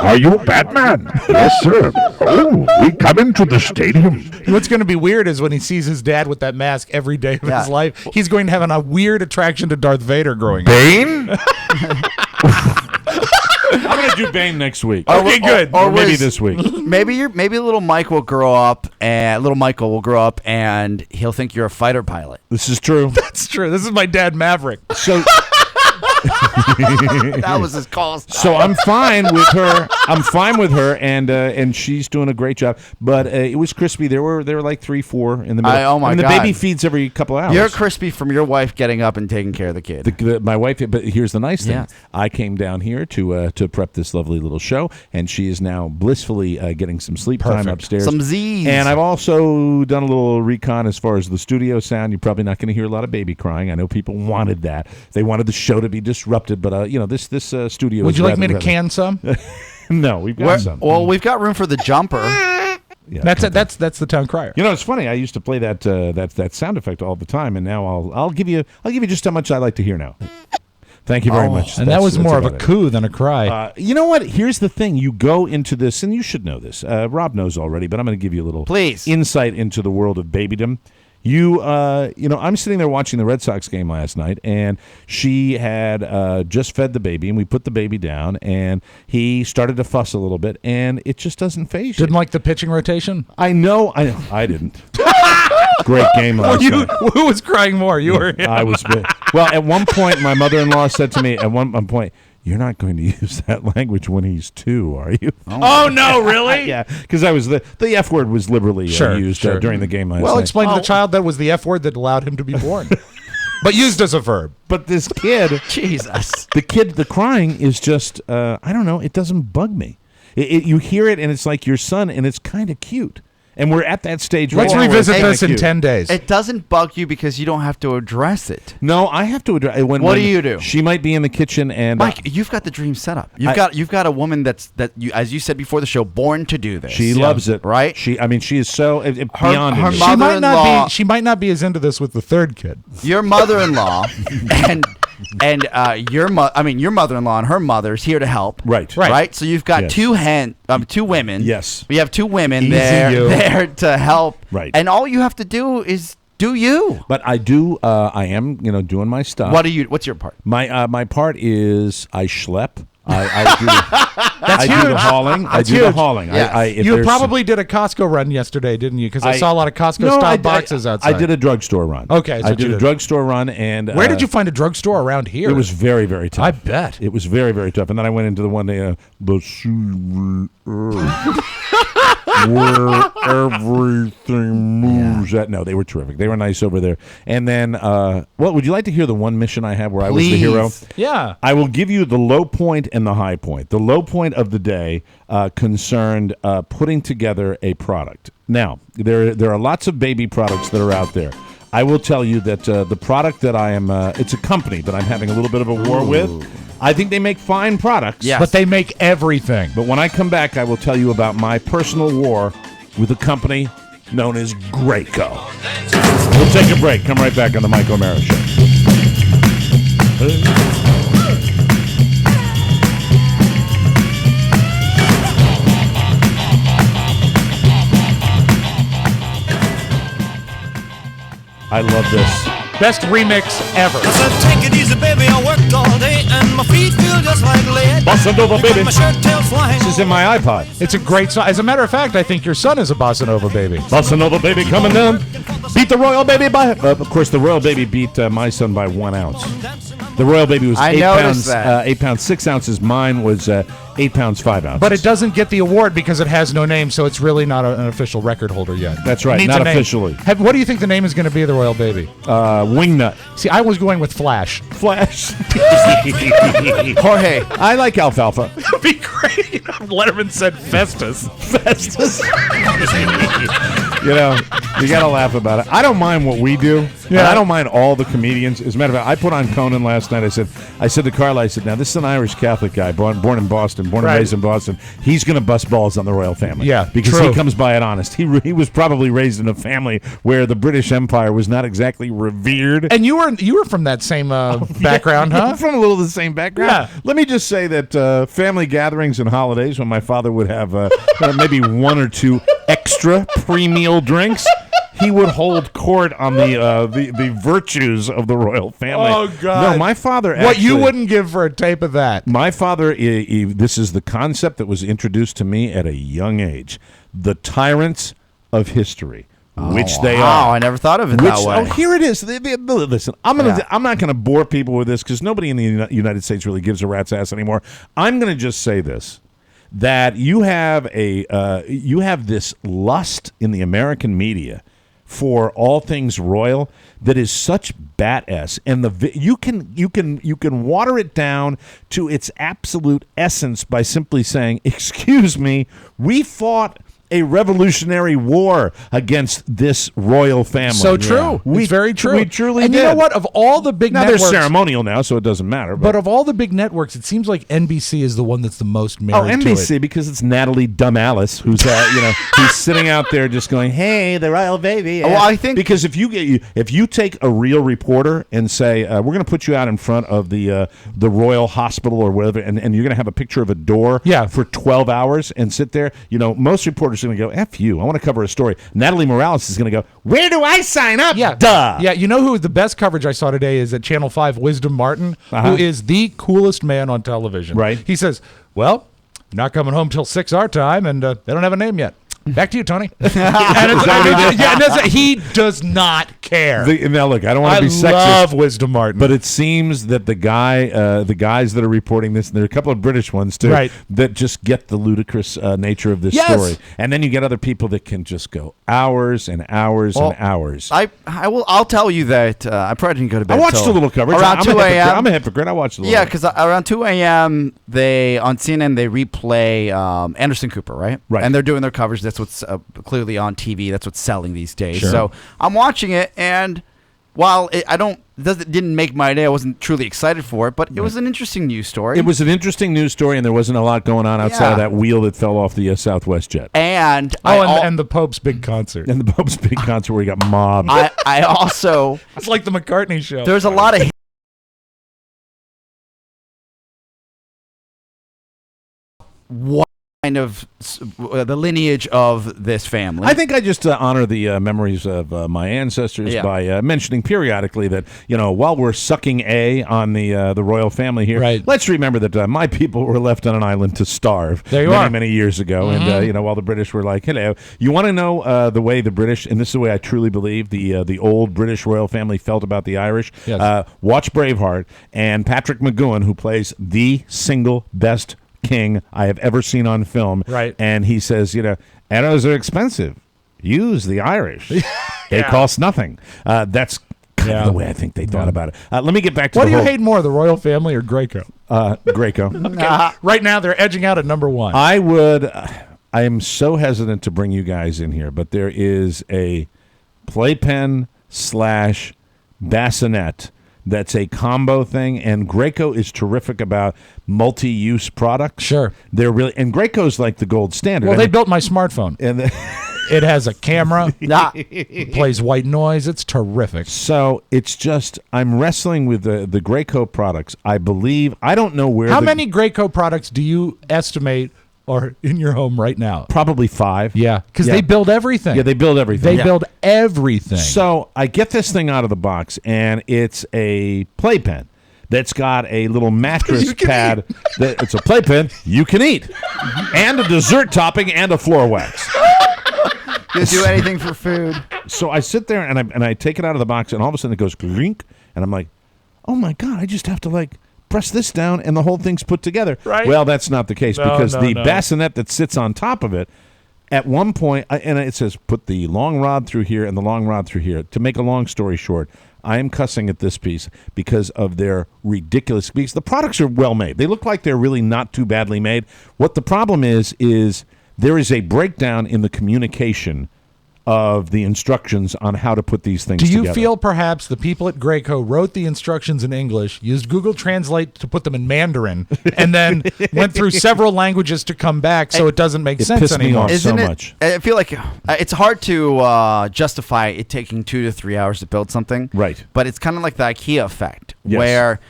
Are you Batman? Yes, sir. Oh, we come into the stadium. What's going to be weird is when he sees his dad with that mask every day of Yeah. his life, he's going to have a weird attraction to Darth Vader growing up. Bane? I'm gonna do Bane next week. Okay, good. Or maybe was- this week. Maybe little Mike will grow up, and little Michael will grow up, and he'll think you're a fighter pilot. This is true. That's true. This is my dad, Maverick. So That was his call. So I'm fine with her. And she's doing a great job. But it was crispy. There were like 3, 4 in the middle. Oh, my and the God. baby feeds every couple hours. You're crispy from your wife getting up and taking care of the kid. My wife. But here's the nice thing. Yeah. I came down here to prep this lovely little show, and she is now blissfully getting some sleep time upstairs. Some Z's. And I've also done a little recon as far as the studio sound. You're probably not going to hear a lot of baby crying. I know people wanted that. They wanted the show to be disrupted, but this studio. Would is you like rather- me to rather- can some? No, we've got some. Well, we've got room for the jumper. Yeah, That's it. That's the town crier. You know, it's funny. I used to play that sound effect all the time, and now I'll give you just how much I like to hear now. Thank you very much. And that was more of a about it. coo than a cry. You know what? Here's the thing. You go into this, and you should know this. Rob knows already, but I'm going to give you a little insight into the world of babydom. I'm sitting there watching the Red Sox game last night, and she had just fed the baby, and we put the baby down, and he started to fuss a little bit, and it just doesn't faze you. Didn't like the pitching rotation? I know. I didn't. Great game last night. Who was crying more? You or him? I was. Well, at one point, my mother-in-law said to me, at one point, "You're not going to use that language when he's 2, are you?" Oh, no, really? Yeah, because the F word was liberally used during the game last Well, night. explain to the child that was the F word that allowed him to be born. But used as a verb. But this kid, Jesus, the crying is just, I don't know, it doesn't bug me. You hear it, and it's like your son, and it's kind of cute. And we're at that stage. Let's right now revisit where it's this in kinda 10 days. It doesn't bug you because you don't have to address it. No, I have to address. What do you do? She might be in the kitchen, and Mike, you've got the dream set up. You've got a woman that you, as you said before the show, born to do this. she loves it, right? She is so beyond. her into it. mother-in-law- She might not be as into this with the third kid. Your mother-in-law and your mother-in-law and her mother's here to help. Right. So you've got Yes. two women. Yes. We have two women Easy there you. to help. Right. And all you have to do is do you. But I do. I am, doing my stuff. What's your part? My part is I schlep. I do huge. the hauling. That's I do huge. the hauling. Yes. If You there's probably did a Costco run yesterday, didn't you? Because I saw a lot of Costco-style boxes outside. I did a drugstore run. Okay, so I you did a did. drugstore run, and Where did you find a drugstore around here? It was very, very tough. I bet. It was very, very tough. And then I went into the one day, the secret where everything moves. No, they were terrific. They were nice over there. And then, would you like to hear the one mission I had where I was the hero? Yeah. I will give you the low point and the high point. The low point of the day concerned putting together a product. Now, there are lots of baby products that are out there. I will tell you that the product that I am, it's a company that I'm having a little bit of a war with. I think they make fine products. Yes. But they make everything. But when I come back, I will tell you about my personal war with a company known as Graco. We'll take a break. Come right back on the Mike O'Mara Show. I love this. Best remix ever. I said, take it easy, baby. I worked all day and my feet feel just like lead. Bossa Nova, baby. My shirt tails flying. This is in my iPod. It's a great song. As a matter of fact, I think your son is a Bossa Nova baby. Bossa Nova baby coming down. Beat the Royal Baby by... of course, the Royal Baby beat my son by 1 ounce. The Royal Baby was 8 pounds, 8 pounds 6 ounces. Mine was 8 pounds 5 ounces. But it doesn't get the award because it has no name, so it's really not an official record holder yet. That's right, It needs not a name. officially. What do you think the name is going to be of the Royal Baby? Wingnut. See, I was going with Flash. Flash. Jorge. I like alfalfa. That would be great. Letterman said Festus. Festus. You got to laugh about it. I don't mind what we do. Yeah. I don't mind all the comedians. As a matter of fact, I put on Conan last night. I said to Carla, now this is an Irish Catholic guy, born in Boston, born and raised in Boston. He's going to bust balls on the royal family. Yeah, because true. he comes by it honest. He was probably raised in a family where the British Empire was not exactly revered. And you were from that same background, huh? I'm from a little of the same background. Yeah. Let me just say that family gatherings and holidays, when my father would have maybe 1 or 2 extra pre-meal drinks, he would hold court on the virtues of the royal family. Oh, God. No, my father what you wouldn't give for a tape of that. My father, this is the concept that was introduced to me at a young age. The tyrants of history. Which they are. I never thought of it that way. Oh, here it is. Listen, I'm not going to bore people with this because nobody in the United States really gives a rat's ass anymore. I'm going to just say this: that you have this lust in the American media for all things royal that is such bat-ass, and you can water it down to its absolute essence by simply saying, "Excuse me, we fought a revolutionary war against this royal family." So true. It's very true. We truly and did. You know what? Of all the big networks... they're ceremonial now, so it doesn't matter. But of all the big networks, it seems like NBC is the one that's the most married to NBC, it. because it's Natalie Dumb Alice, who's who's sitting out there just going, "Hey, the royal baby." Well, I think because if you take a real reporter and say, "We're going to put you out in front of the Royal Hospital or whatever," and you're going to have a picture of a door for 12 hours and sit there, most reporters going to go, "F you, I want to cover a story." Natalie Morales is going to go, "Where do I sign up?" Yeah. Duh. Yeah, you know who the best coverage I saw today is at Channel 5, Wisdom Martin, who is the coolest man on television. Right. He says, well, not coming home till 6 our time, and they don't have a name yet. Back to you, Tony. He does not care. Now, look, I don't want to be sexist. I love Wisdom Martin. But it seems that the guys that are reporting this, and there are a couple of British ones too, that just get the ludicrous nature of this story. And then you get other people that can just go hours and hours and hours. I'll tell you that I probably didn't go to bed. I watched a little coverage. Around 2 a.m. I'm a hypocrite. I watched a little. Yeah, because around 2 a.m. on CNN they replay Anderson Cooper, right? Right. And they're doing their coverage. that's what's clearly on TV. That's what's selling these days. Sure. So I'm watching it, and while didn't make my day, I wasn't truly excited for it, but it was an interesting news story. It was an interesting news story, and there wasn't a lot going on outside of that wheel that fell off the Southwest jet. And and the Pope's big concert. And the Pope's big concert where he got mobbed. I also... It's like the McCartney show. There's a lot of... What kind of the lineage of this family? I think I just honor the memories of my ancestors by mentioning periodically that, while we're sucking A on the royal family here, let's remember that my people were left on an island to starve many years ago. And, while the British were like, hello, you want to know the way the British, and this is the way I truly believe the old British royal family felt about the Irish. Yes. Watch Braveheart, and Patrick McGowan, who plays the single best king I have ever seen on film. Right. And he says, arrows are expensive. Use the Irish. They cost nothing. That's kind of the way I think they thought about it. Let me get back to what do you hate more, the royal family or Graco? Graco. Okay. Right now, they're edging out at number one. I am so hesitant to bring you guys in here, but there is a playpen / bassinet that's a combo thing, and Graco is terrific about multi-use products. Sure. They're really, and Graco's like the gold standard. Well, they built my smartphone. And it has a camera. Plays white noise. It's terrific. So it's just, I'm wrestling with the Graco products. I don't know where. How many Graco products do you estimate are in your home right now? Probably 5. Yeah, because they build everything. Yeah, they build everything. They build everything. So I get this thing out of the box, and it's a playpen that's got a little mattress pad. It's a playpen you can eat, and a dessert topping, and a floor wax. You do anything for food. So I sit there, and I take it out of the box, and all of a sudden it goes clink, and I'm like, oh my God, I just have to press this down and the whole thing's put together. Right. Well, that's not the case because the bassinet that sits on top of it, at one point, and it says put the long rod through here and the long rod through here. To make a long story short, I am cussing at this piece because of their ridiculous, because the products are well made. They look like they're really not too badly made. What the problem is there is a breakdown in the communication of the instructions on how to put these things together. Do you feel perhaps the people at Graco wrote the instructions in English, used Google Translate to put them in Mandarin, and then went through several languages to come back so it doesn't make sense anymore? Isn't it so much. I feel like it's hard to justify it taking 2 to 3 hours to build something. Right. But it's kind of like the IKEA effect, Yes. where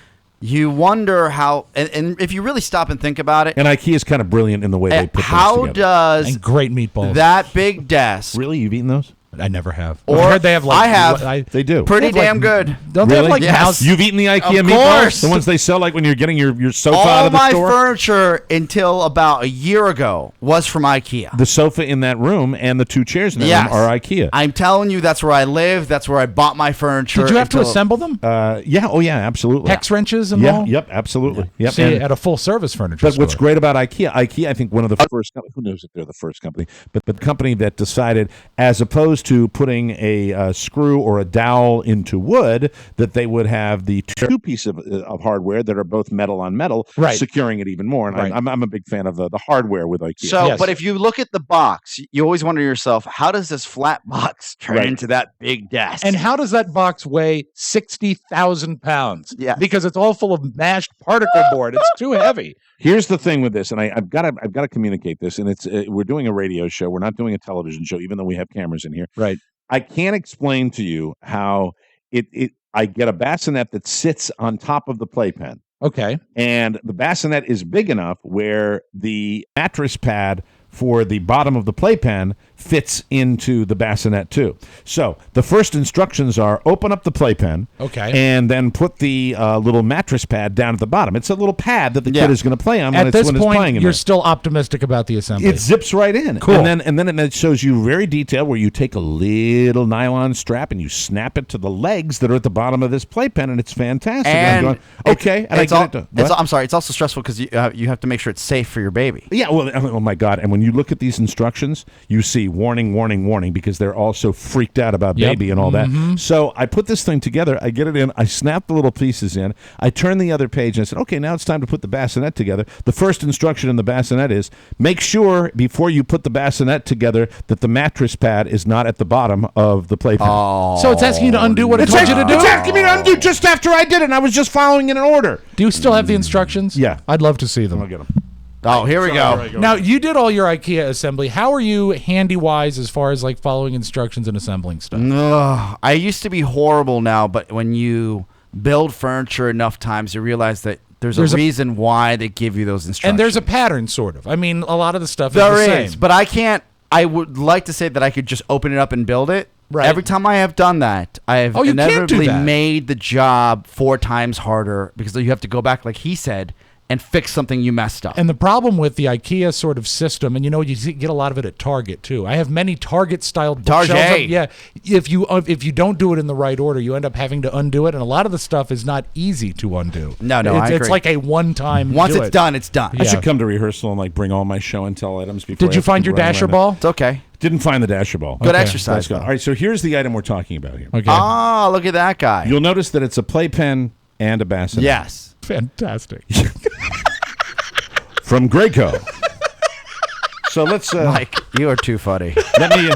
you wonder how, and if you really stop and think about it, And IKEA is kind of brilliant in the way they put how things together. does And great meatballs. that big desk, Really? You've eaten those? I never have. Or I heard they have I have. They do. pretty They have damn good. Don't they have Really? like mouse? You've eaten the IKEA Of meatballs? course. The ones they sell like when you're getting your sofa out All of the my store? furniture until about a year ago was from IKEA. The sofa in that room and the 2 chairs in that Yes. room are IKEA. I'm telling you, that's where I live. That's where I bought my furniture. Did you have to until- assemble them? Yeah. Oh, yeah. Absolutely. Hex wrenches and all? Yep. Absolutely. Yep. See, And- at a full-service furniture But store. what's great about IKEA, I think one of the first, who knows if they're the first company, but the company that decided, as opposed to putting a screw or a dowel into wood, that they would have the 2 pieces of hardware that are both metal on metal, Right. securing it even more. And Right. I'm a big fan of the hardware with IKEA. So, Yes. but if you look at the box, you always wonder to yourself, how does this flat box turn Right. into that big desk? And how does that box weigh 60,000 pounds? Yeah. Because it's all full of mashed particle board. It's too heavy. Here's the thing with this, and I've got to communicate this, and it's we're doing a radio show. We're not doing a television show, even though we have cameras in here. Right. I can't explain to you how I get a bassinet that sits on top of the playpen, Okay. and the bassinet is big enough where the mattress pad for the bottom of the playpen fits into the bassinet too. So the first instructions are open up the playpen, Okay. and then put the little mattress pad down at the bottom. It's a little pad that the Yeah. kid is going to play on when At it's this playing point, in you're there. still optimistic about the assembly. It zips right in. Cool. And then it shows you very detailed where you take a little nylon strap and you snap it to the legs that are at the bottom of this playpen, and it's fantastic. And I'm going, okay. And it's I all, get it. it's, I'm sorry. It's also stressful because you have to make sure it's safe for your baby. Yeah, well, oh my God. And when when you look at these instructions, you see warning, warning, warning, because they're all so freaked out about baby and all that. So I put this thing together. I get it in. I snap the little pieces in. I turn the other page and I said, okay, now it's time to put the bassinet together. The first instruction in the bassinet is make sure before you put the bassinet together that the mattress pad is not at the bottom of the playpen. So it's asking you to undo what it told you to do? It's asking me to undo just after I did it, and I was just following in an order. Do you still have the instructions? Yeah. I'd love to see them. I'll get them. Oh, here we go. Now, you did all your IKEA assembly. How are you handy-wise as far as like following instructions and assembling stuff? Ugh, I used to be horrible now, but when you build furniture enough times, you realize that there's a reason why they give you those instructions. And there's a pattern, sort of. I mean, a lot of the stuff there is the is, same. but I can't. I would like to say that I could just open it up and build it. Right. Every time I have done that, I have you can't do inevitably that. made the job 4 times harder because you have to go back, like he said, and fix something you messed up. And the problem with the IKEA sort of system, and you get a lot of it at Target too. I have many Target-style bookshelves. Target. Yeah, if you don't do it in the right order, you end up having to undo it, and a lot of the stuff is not easy to undo. No, I it's agree. like a one-time. Once it's done, it's done. I should come to rehearsal and like bring all my show and tell items before. Did you find your dasher ball? It's okay. Didn't find the dasher ball. Good exercise. All right, so here's the item we're talking about here. Okay. Oh, look at that guy. You'll notice that it's a playpen and a bassinet. Yes. Fantastic. From Graco. So let's... Mike, you are too funny. Let me...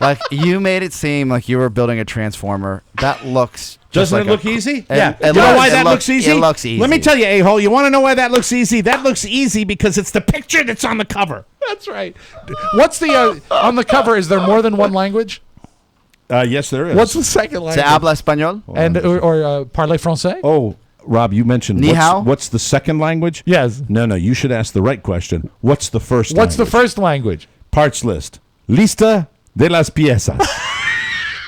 Like, you made it seem like you were building a transformer. That looks... Doesn't it look easy? Yeah. You know why that looks easy? It looks easy. Let me tell you, a-hole, you want to know why that looks easy? That looks easy because it's the picture that's on the cover. That's right. What's the... on the cover, is there more than one language? Yes, there is. What's the second language? Se habla español? And or parle français? Oh, Rob, you mentioned Ni hao? what's the second language? Yes. No, you should ask the right question. What's the first What's the language? first language? Parts list. Lista de las piezas.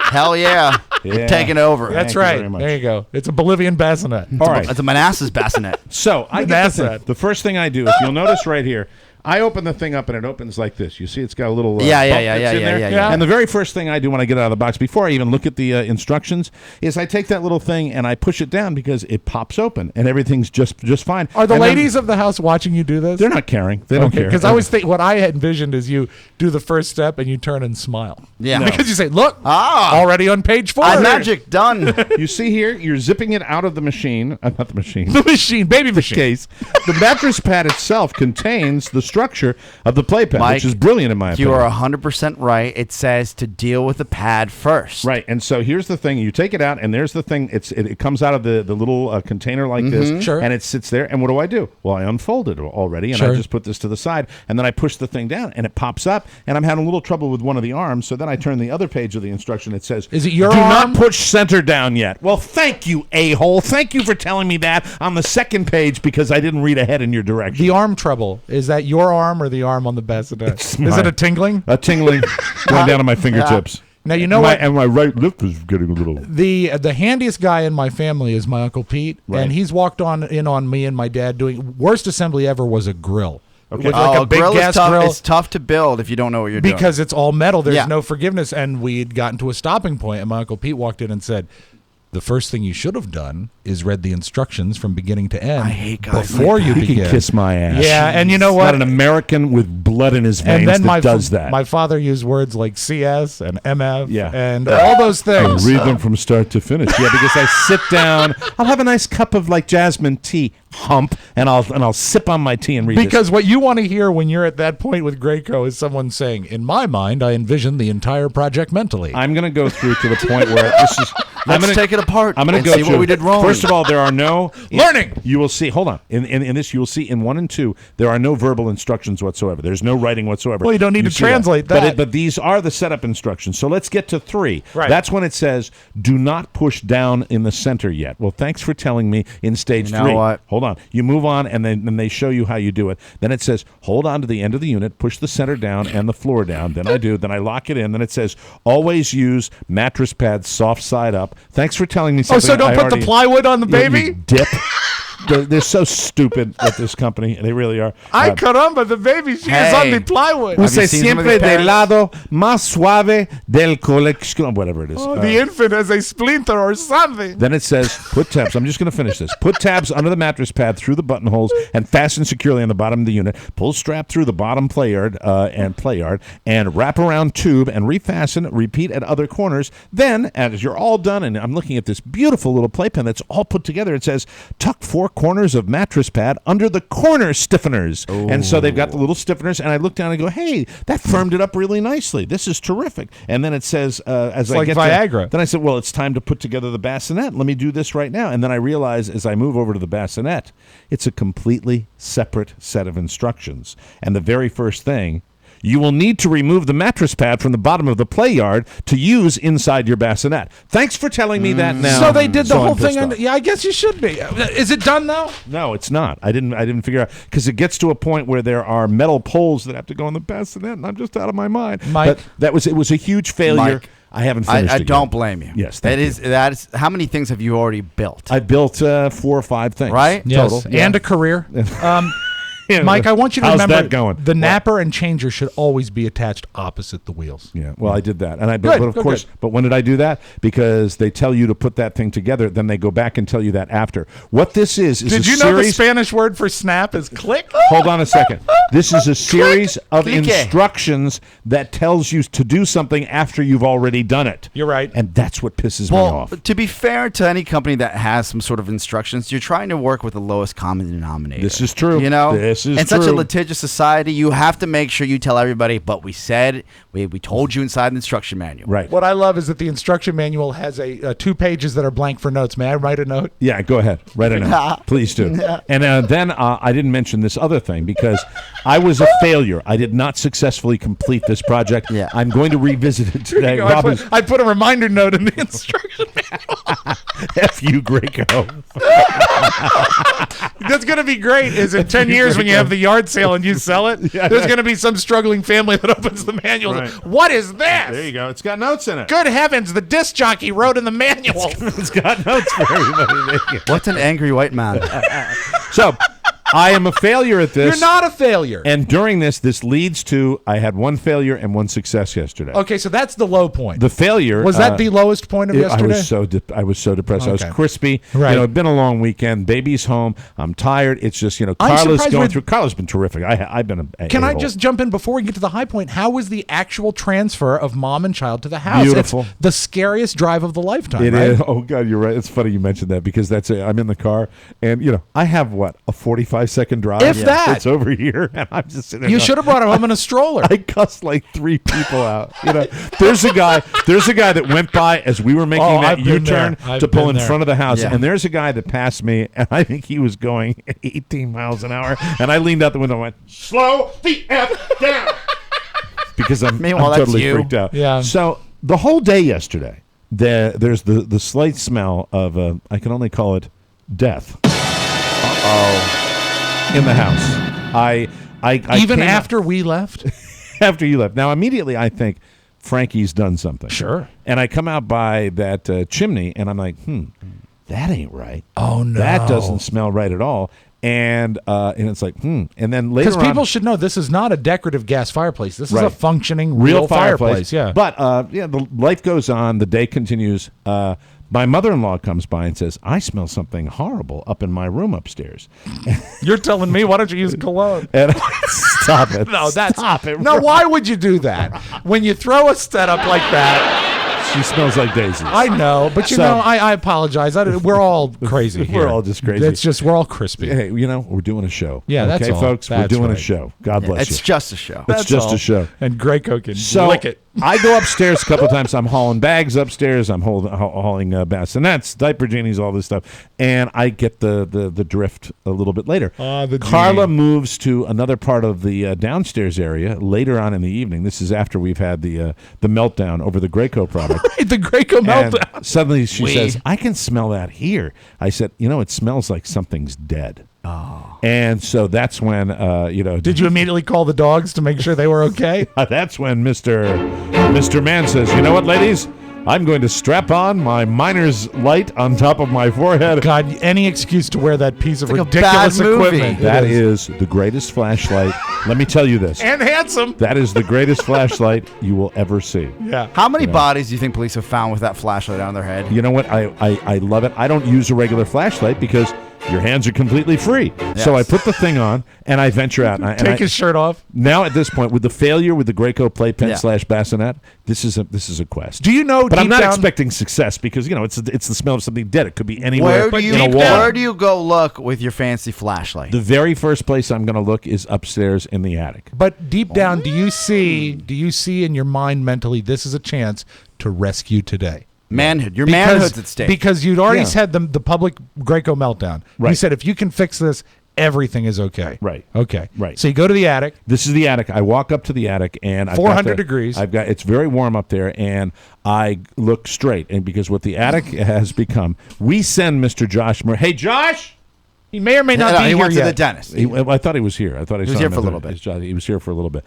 Hell yeah. You're taking over. That's Thank you right. very much. There you go. It's a Bolivian bassinet. All right. It's a Manassas bassinet. So I get the Bassinet. thing. The first thing I do, if you'll notice right here, I open the thing up and it opens like this. You see, it's got a little Yeah, bump yeah, that's in there. yeah. And the very first thing I do when I get out of the box, before I even look at the instructions, is I take that little thing and I push it down because it pops open and everything's just fine. Are the And then- ladies of the house watching you do this? They're not caring. They don't care. Because I always think what I had envisioned is you do the first step and you turn and smile. Yeah. No. Because you say, look, already on page 4. Magic, done. You see here, you're zipping it out of the machine. Not the machine. The machine, baby machine. Case. The mattress pad itself contains the structure of the playpen, Mike, which is brilliant in my opinion. You are 100% right. It says to deal with the pad first. Right, and so here's the thing: you take it out, and there's the thing. It comes out of the little container like this, Sure. and it sits there. And what do? Well, I unfold it already, and Sure. I just put this to the side, and then I push the thing down, and it pops up. And I'm having a little trouble with one of the arms, so then I turn the other page of the instruction. It says, Is it your Do arm? not push center down yet. Well, thank you, a-hole. Thank you for telling me that on the second page because I didn't read ahead in your direction. The arm trouble. Is that your arm or the arm on the bassinet? Is mine. it a tingling? A tingling going down to my fingertips. Now, you know what? And my right lip is getting a little... The handiest guy in my family is my Uncle Pete, Right. and he's walked in on me and my dad doing... Worst assembly ever was a grill. Okay. With like a big grill gas is tough. grill. It's tough to build if you don't know what you're doing. Because it's all metal. There's Yeah. no forgiveness. And we'd gotten to a stopping point, and my Uncle Pete walked in and said, the first thing you should have done is read the instructions from beginning to end. I hate guys before like you He begin. can kiss my ass. Yeah, and you know It's what? Not an American with blood in his veins And then that does that. my father used words like CS and MF Yeah. and all those things. Read them from start to finish. Yeah, because I sit down. I'll have a nice cup of like jasmine tea, hump, and I'll sip on my tea and read. Because what you want to hear when you're at that point with Graco is someone saying, "In my mind, I envision the entire project mentally." I'm going to go through to the point where this is. Let's take it apart. I'm going to and go see through. what we did wrong. First of all, there are no Learning. You will see. Hold on. In this, you will see in 1 and 2, there are no verbal instructions whatsoever. There's no writing whatsoever. Well, you don't need to see translate But, that. but these are the setup instructions. So let's get to 3. Right. That's when it says, "Do not push down in the center yet." Well, thanks for telling me in stage You know 3. what? Hold on. You move on, and then they show you how you do it. Then it says, hold on to the end of the unit, push the center down and the floor down. Then I do. Then I lock it in. Then it says, always use mattress pads soft side up. Thanks for telling me Oh, something. so don't I put already- the plywood on the You baby? dip. They're so stupid at this company. They really are. Ay, caramba, the baby, she is on the plywood. Use siempre del lado más suave del colección, whatever it is. The infant has a splinter or something. Then it says, put tabs. I'm just going to finish this. Put tabs under the mattress pad through the buttonholes and fasten securely on the bottom of the unit. Pull strap through the bottom play yard and wrap around tube and refasten. Repeat at other corners. Then, as you're all done, and I'm looking at this beautiful little playpen that's all put together, it says, tuck 4 corners of mattress pad under the corner stiffeners. Ooh. And so they've got the little stiffeners, and I look down and go, hey, that firmed it up really nicely. This is terrific. And then it says, as it's I like get Viagra. Then I said, well, it's time to put together the bassinet. Let me do this right now. And then I realize as I move over to the bassinet, it's a completely separate set of instructions. And the very first thing, you will need to remove the mattress pad from the bottom of the play yard to use inside your bassinet. Thanks for telling me that now. So they did the whole thing. Yeah, I guess you should be. Is it done now? No, it's not. I didn't figure out, because it gets to a point where there are metal poles that have to go in the bassinet, and I'm just out of my mind. Mike, but it was a huge failure. Mike, I haven't finished. I don't blame you. Yes, that is. How many things have you already built? I built 4 or 5 things. Right? Yes, total. and a career. Mike, I want you to How's remember that going? the napper and changer should always be attached opposite the wheels. Yeah, well, I did that, and I built. But of course, but when did I do that? Because they tell you to put that thing together, then they go back and tell you that after. What this is Did you know the Spanish word for snap is click? Hold on a second. This is a series of instructions that tells you to do something after you've already done it. You're right, and that's what pisses me off. To be fair to any company that has some sort of instructions, you're trying to work with the lowest common denominator. This is true. You know, this is in true. such a litigious society, you have to make sure you tell everybody, but we said, we told you inside the instruction manual. Right. What I love is that the instruction manual has 2 pages that are blank for notes. May I write a note? Yeah, go ahead. Write a note. Please do. And then I didn't mention this other thing because I was a failure. I did not successfully complete this project. Yeah. I'm going to revisit it today. I put a reminder note in the instruction manual. F you, Greco. That's going to be great. Is in 10 years when you have the yard sale and you sell it, there's going to be some struggling family that opens the manual. Right. What is this? There you go. It's got notes in it. Good heavens, the disc jockey wrote in the manual. It's got notes for everybody. What's an angry white man? So, I am a failure at this. You're not a failure. And during this leads to, I had 1 failure and 1 success yesterday. Okay, so that's the low point. The failure was that the lowest point of yesterday? I was so depressed. Okay. I was crispy. Right. It's been a long weekend. Baby's home. I'm tired. It's just, Carla's going through. Carla's been terrific. I've been Can I just jump in before we get to the high point? How was the actual transfer of mom and child to the house? Beautiful. It's the scariest drive of the lifetime. It right? is. Oh God, you're right. It's funny you mentioned that because I'm in the car and I have a 45-second drive. If that. It's over here, and I'm just sitting there. You should have brought him home in a stroller. I cussed like 3 people out. There's a guy that went by as we were making that U-turn to pull in front of the house, and there's a guy that passed me, and I think he was going 18 miles an hour, and I leaned out the window and went, "Slow the F down," because I'm totally freaked out. Yeah. So the whole day yesterday, there's the slight smell of I can only call it death. In the house. I even after we left? After you left. Now, immediately I think Frankie's done something. Sure. And I come out by that chimney, and I'm like, that ain't right. Oh, no. That doesn't smell right at all. And it's like, And then later on. Because people should know this is not a decorative gas fireplace. This is a functioning real fireplace. Yeah. But, the life goes on. The day continues. My mother-in-law comes by and says, I smell something horrible up in my room upstairs. You're telling me, why don't you use cologne? And stop it. Stop it. No, why would you do that? When you throw a setup like that. She smells like daisies. I know, but I apologize. We're all crazy here. We're all just crazy. It's just, we're all crispy. Hey, we're doing a show. Yeah, that's all. Okay, folks, we're doing a show. God bless you. It's just a show. It's just a show. And Greco can lick it. I go upstairs a couple of times. I'm hauling bags upstairs. I'm hauling bassinets, diaper genies, all this stuff. And I get the drift a little bit later. Carla moves to another part of the downstairs area later on in the evening. This is after we've had the meltdown over the Graco product. Right, the Graco meltdown. And suddenly she says, I can smell that here. I said, it smells like something's dead. Oh. And so that's when, Did you immediately call the dogs to make sure they were okay? That's when Mr. Man says, you know what, ladies? I'm going to strap on my miner's light on top of my forehead. God, any excuse to wear that piece of like a ridiculous bad movie. equipment. That is the greatest flashlight. Let me tell you this. And handsome. That is the greatest flashlight you will ever see. Yeah. How many bodies do you think police have found with that flashlight on their head? You know what? I love it. I don't use a regular flashlight because your hands are completely free. Yes. So I put the thing on and I venture out. Take his shirt off. Now at this point, with the failure with the Graco playpen / bassinet, this is a quest. Do you know? But I'm not down, expecting success because it's the smell of something dead. It could be anywhere. Where do you go look with your fancy flashlight? The very first place I'm going to look is upstairs in the attic. But deep down, do you see in your mind mentally this is a chance to rescue today? Manhood. Your manhood's at stake. Because you'd already had the public Graco meltdown. Right. You said if you can fix this, everything is okay. Right. Okay. Right. So you go to the attic. This is the attic. I walk up to the attic and 400 degrees. It's very warm up there, and I look straight. And because what the attic has become, we send Mr. Josh Murray. Hey, Josh. He may or may not be he here went yet. to the dentist. I thought he was here. I thought he was here for a little bit. He was here for a little bit.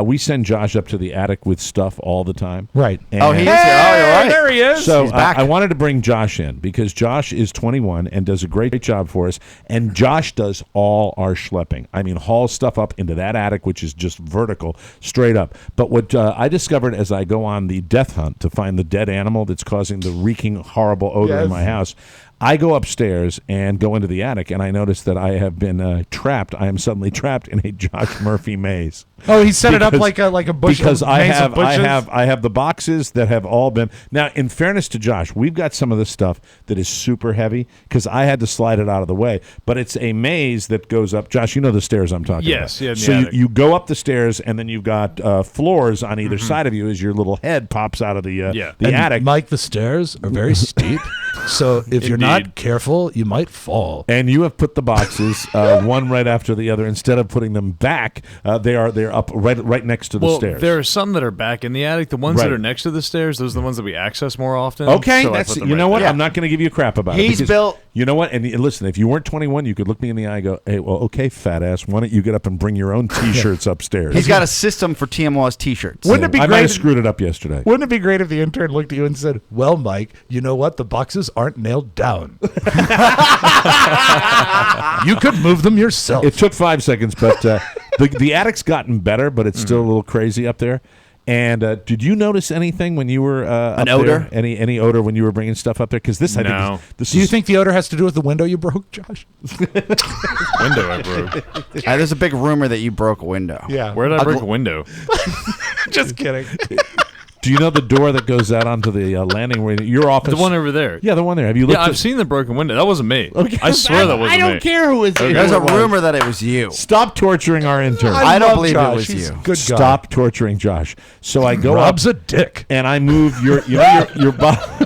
We send Josh up to the attic with stuff all the time. Right. And he is here. Oh, you're right. There he is. So He's back. I wanted to bring Josh in because Josh is 21 and does a great job for us. And Josh does all our schlepping. I mean, hauls stuff up into that attic, which is just vertical, straight up. But what I discovered as I go on the death hunt to find the dead animal that's causing the reeking, horrible odor in my house, I go upstairs and go into the attic, and I notice that I have been trapped. I am suddenly trapped in a Josh Murphy maze. Oh, he set it up like a bush. Because I maze of bushes? have the boxes that have all been. Now, in fairness to Josh, we've got some of this stuff that is super heavy because I had to slide it out of the way. But it's a maze that goes up. Josh, you know the stairs I'm talking about. Yes, yeah. So you go up the stairs, and then you've got floors on either side of you as your little head pops out of the attic. Mike, the stairs are very steep, so if you're not careful, you might fall. And you have put the boxes one right after the other instead of putting them back. They're up right next to the stairs. There are some that are back in the attic. The ones Right. that are next to the stairs, those are the ones that we access more often. Okay, so that's I put them you know right what? there. I'm not going to give you crap about it. He's because built. You know what? And listen, if you weren't 21, you could look me in the eye and go, "Hey, well, okay, fat ass. Why don't you get up and bring your own T-shirts upstairs?" He's got a system for TMOS T-shirts. Wouldn't it be I might great? have screwed it up yesterday. Wouldn't it be great if the intern looked at you and said, "Well, Mike, you know what? The boxes aren't nailed down. You could move them yourself." It took 5 seconds, but the attic's gotten better, but it's still a little crazy up there. And did you notice anything when you were An up odor? there? Any odor when you were bringing stuff up there? Because this, I No. think, this Do you is- think the odor has to do with the window you broke, Josh? Window I broke. There's a big rumor that you broke a window. Yeah. Where did I break a window? Just kidding. Do you know the door that goes out onto the landing where your office? The one over there. Yeah, the one there. Have you looked? Yeah, I've seen the broken window. That wasn't me. Okay. I swear that wasn't me. I don't care who is Okay. There's a Who it was. rumor that it was you. Stop torturing our intern. I don't love believe Josh. it was He's you. a good guy. Stop torturing Josh. So I go Rob's up a dick. and I move your your your boxes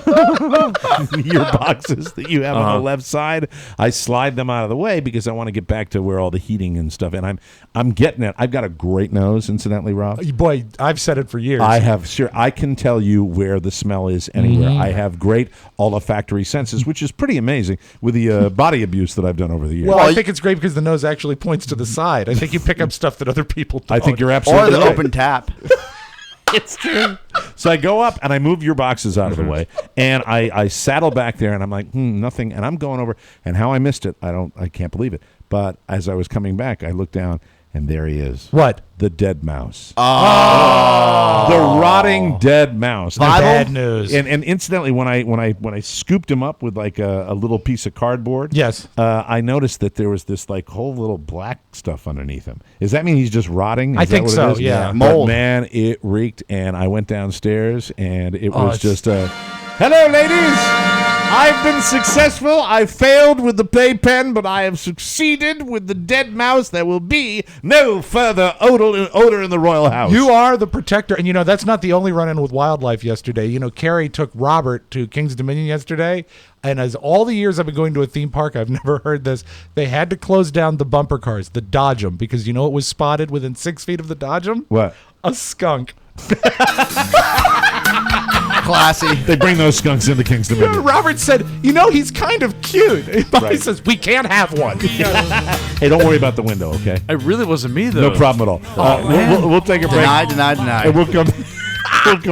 that you have on the left side. I slide them out of the way because I want to get back to where all the heating and stuff. And I'm getting it. I've got a great nose, incidentally, Rob. Boy, I've said it for years. I have sure I can tell you where the smell is anywhere. I have great olfactory senses, which is pretty amazing with the body abuse that I've done over the years. Well, I think it's great because the nose actually points to the side. I think you pick up stuff that other people don't. I think you're Or absolutely the right. open tap. It's true. So I go up and I move your boxes out of the way, and I saddle back there, and I'm like, nothing. And I'm going over, and how I missed it, I can't believe it. But as I was coming back, I looked down, and there he is. What? The dead mouse. Oh, the rotting dead mouse. Bad news. And incidentally, when I scooped him up with like a little piece of cardboard, Yes. I noticed that there was this like whole little black stuff underneath him. Does that mean he's just rotting? Is I that think what it so, is? yeah. Mold. But man, it reeked, and I went downstairs, and it was it's- just hello, ladies. I've been successful. I failed with the playpen, but I have succeeded with the dead mouse. There will be no further odor in the royal house. You are the protector. And, that's not the only run-in with wildlife yesterday. Carrie took Robert to King's Dominion yesterday. And as all the years I've been going to a theme park, I've never heard this. They had to close down the bumper cars, the Dodge 'em, because you know what was spotted within 6 feet of the Dodge 'em? What? A skunk. Classy. They bring those skunks into King's Dominion. Robert said, he's kind of cute. And Bobby Right. says, we can't have one. Hey, don't worry about the window, okay? It really wasn't me, though. No problem at all. We'll take a break. Deny. And we'll come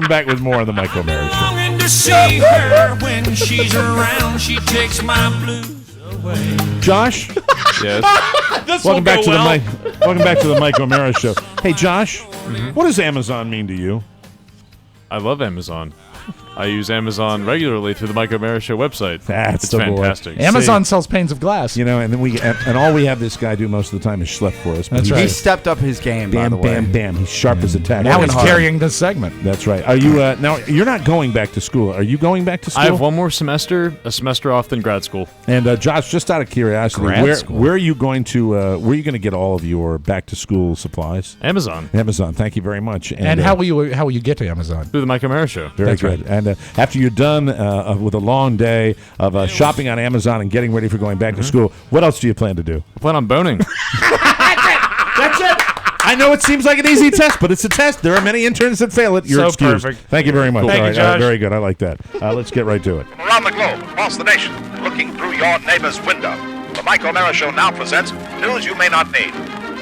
back with more on the Michael Mara Show. to see her when she's around. She takes my blues away. Josh? Yes. Welcome back to the Mike O'Mara Show. Hey, Josh, what does Amazon mean to you? I love Amazon. I use Amazon regularly through the Mike O'Mara Show website. That's it's the boy. fantastic. Amazon sells panes of glass. You know, and then and all we have this guy do most of the time is schlep for us. That's right. He stepped up his game, by the way. Bam. He's sharp as a tack. Now he's carrying this segment. That's right. Are you now? You're not going back to school. Are you going back to school? I have one more semester, a semester off, then grad school. And Josh, just out of curiosity, where are you going to? Where are you going to get all of your back to school supplies? Amazon. Thank you very much. And how will you get to Amazon? Through the Mike O'Mara Show. Very good. Right. And after you're done with a long day of shopping on Amazon and getting ready for going back to school, what else do you plan to do? I plan on boning. That's it. I know it seems like an easy test, but it's a test. There are many interns that fail it. You're so excused. Perfect. Thank you very much. Cool. Thank you, Josh. Very good. I like that. Let's get right to it. From around the globe, across the nation, looking through your neighbor's window, the Mike O'Mara Show now presents News You May Not Need,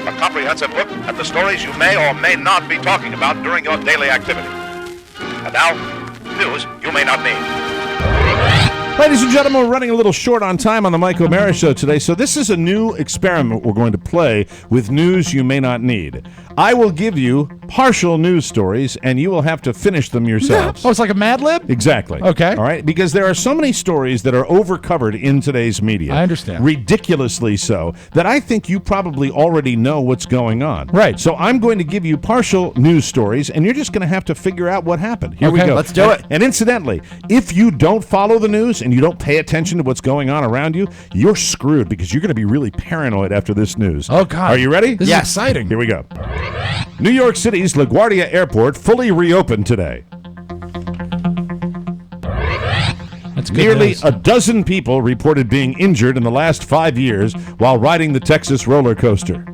a comprehensive look at the stories you may or may not be talking about during your daily activity. And now, News You May Not Need. Ladies and gentlemen, we're running a little short on time on the Mike O'Mara Show today, so this is a new experiment we're going to play with news you may not need. I will give you partial news stories, and you will have to finish them yourselves. Oh, it's like a Mad Lib? Exactly. Okay. All right, because there are so many stories that are overcovered in today's media. I understand. Ridiculously so, that I think you probably already know what's going on. Right. So I'm going to give you partial news stories, and you're just going to have to figure out what happened. Here we go. Let's do it. And incidentally, if you don't follow the news and you don't pay attention to what's going on around you, you're screwed because you're going to be really paranoid after this news. Oh, God. Are you ready? This is exciting. Here we go. New York City's LaGuardia Airport fully reopened today. That's good Nearly news. a dozen people reported being injured in the last 5 years while riding the Texas roller coaster.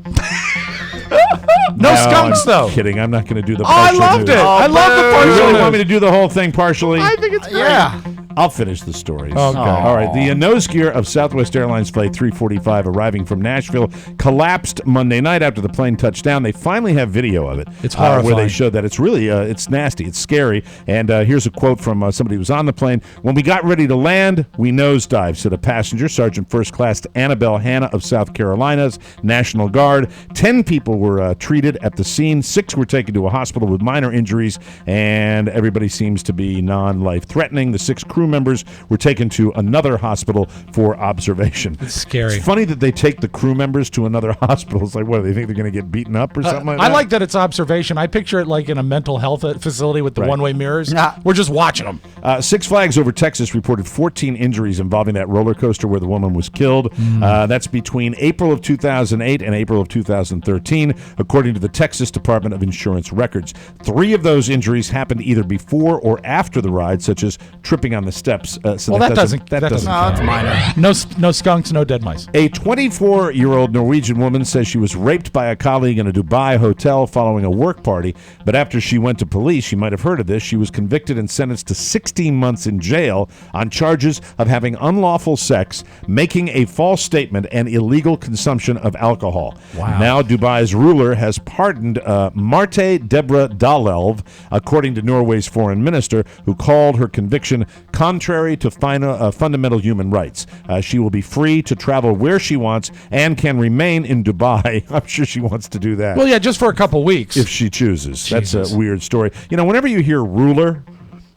No skunks, though. Kidding. I'm not going to do the Oh, I partial loved news. it. I love the You partial really news. want me to do the whole thing partially? I think it's great. Yeah. I'll finish the stories. Okay. All right. The nose gear of Southwest Airlines Flight 345 arriving from Nashville collapsed Monday night after the plane touched down. They finally have video of it. It's horrifying. Where they showed that. It's really, it's nasty. It's scary. And here's a quote from somebody who was on the plane. When we got ready to land, we nosedived, said a passenger, Sergeant First Class Annabelle Hanna of South Carolina's National Guard. 10 people were treated at the scene. 6 were taken to a hospital with minor injuries, and everybody seems to be non-life-threatening. The 6 crew members were taken to another hospital for observation. It's scary. It's funny that they take the crew members to another hospital. It's like, what, they think they're going to get beaten up or something like that? I like that it's observation. I picture it like in a mental health facility with the one-way mirrors. We're just watching them. Six Flags Over Texas reported 14 injuries involving that roller coaster where the woman was killed. That's between April of 2008 and April of 2013, according to the Texas Department of Insurance records. 3 of those injuries happened either before or after the ride, such as tripping on the steps. So Well, that doesn't count. It's minor. No skunks, no dead mice. A 24-year-old Norwegian woman says she was raped by a colleague in a Dubai hotel following a work party, but after she went to police, you might have heard of this, she was convicted and sentenced to 16 months in jail on charges of having unlawful sex, making a false statement, and illegal consumption of alcohol. Wow. Now Dubai's ruler has pardoned Marte Deborah Dalelv, according to Norway's foreign minister, who called her conviction contrary to fundamental human rights. She will be free to travel where she wants and can remain in Dubai. I'm sure she wants to do that. Well, yeah, just for a couple weeks. If she chooses. Jesus. That's a weird story. You know, whenever you hear ruler,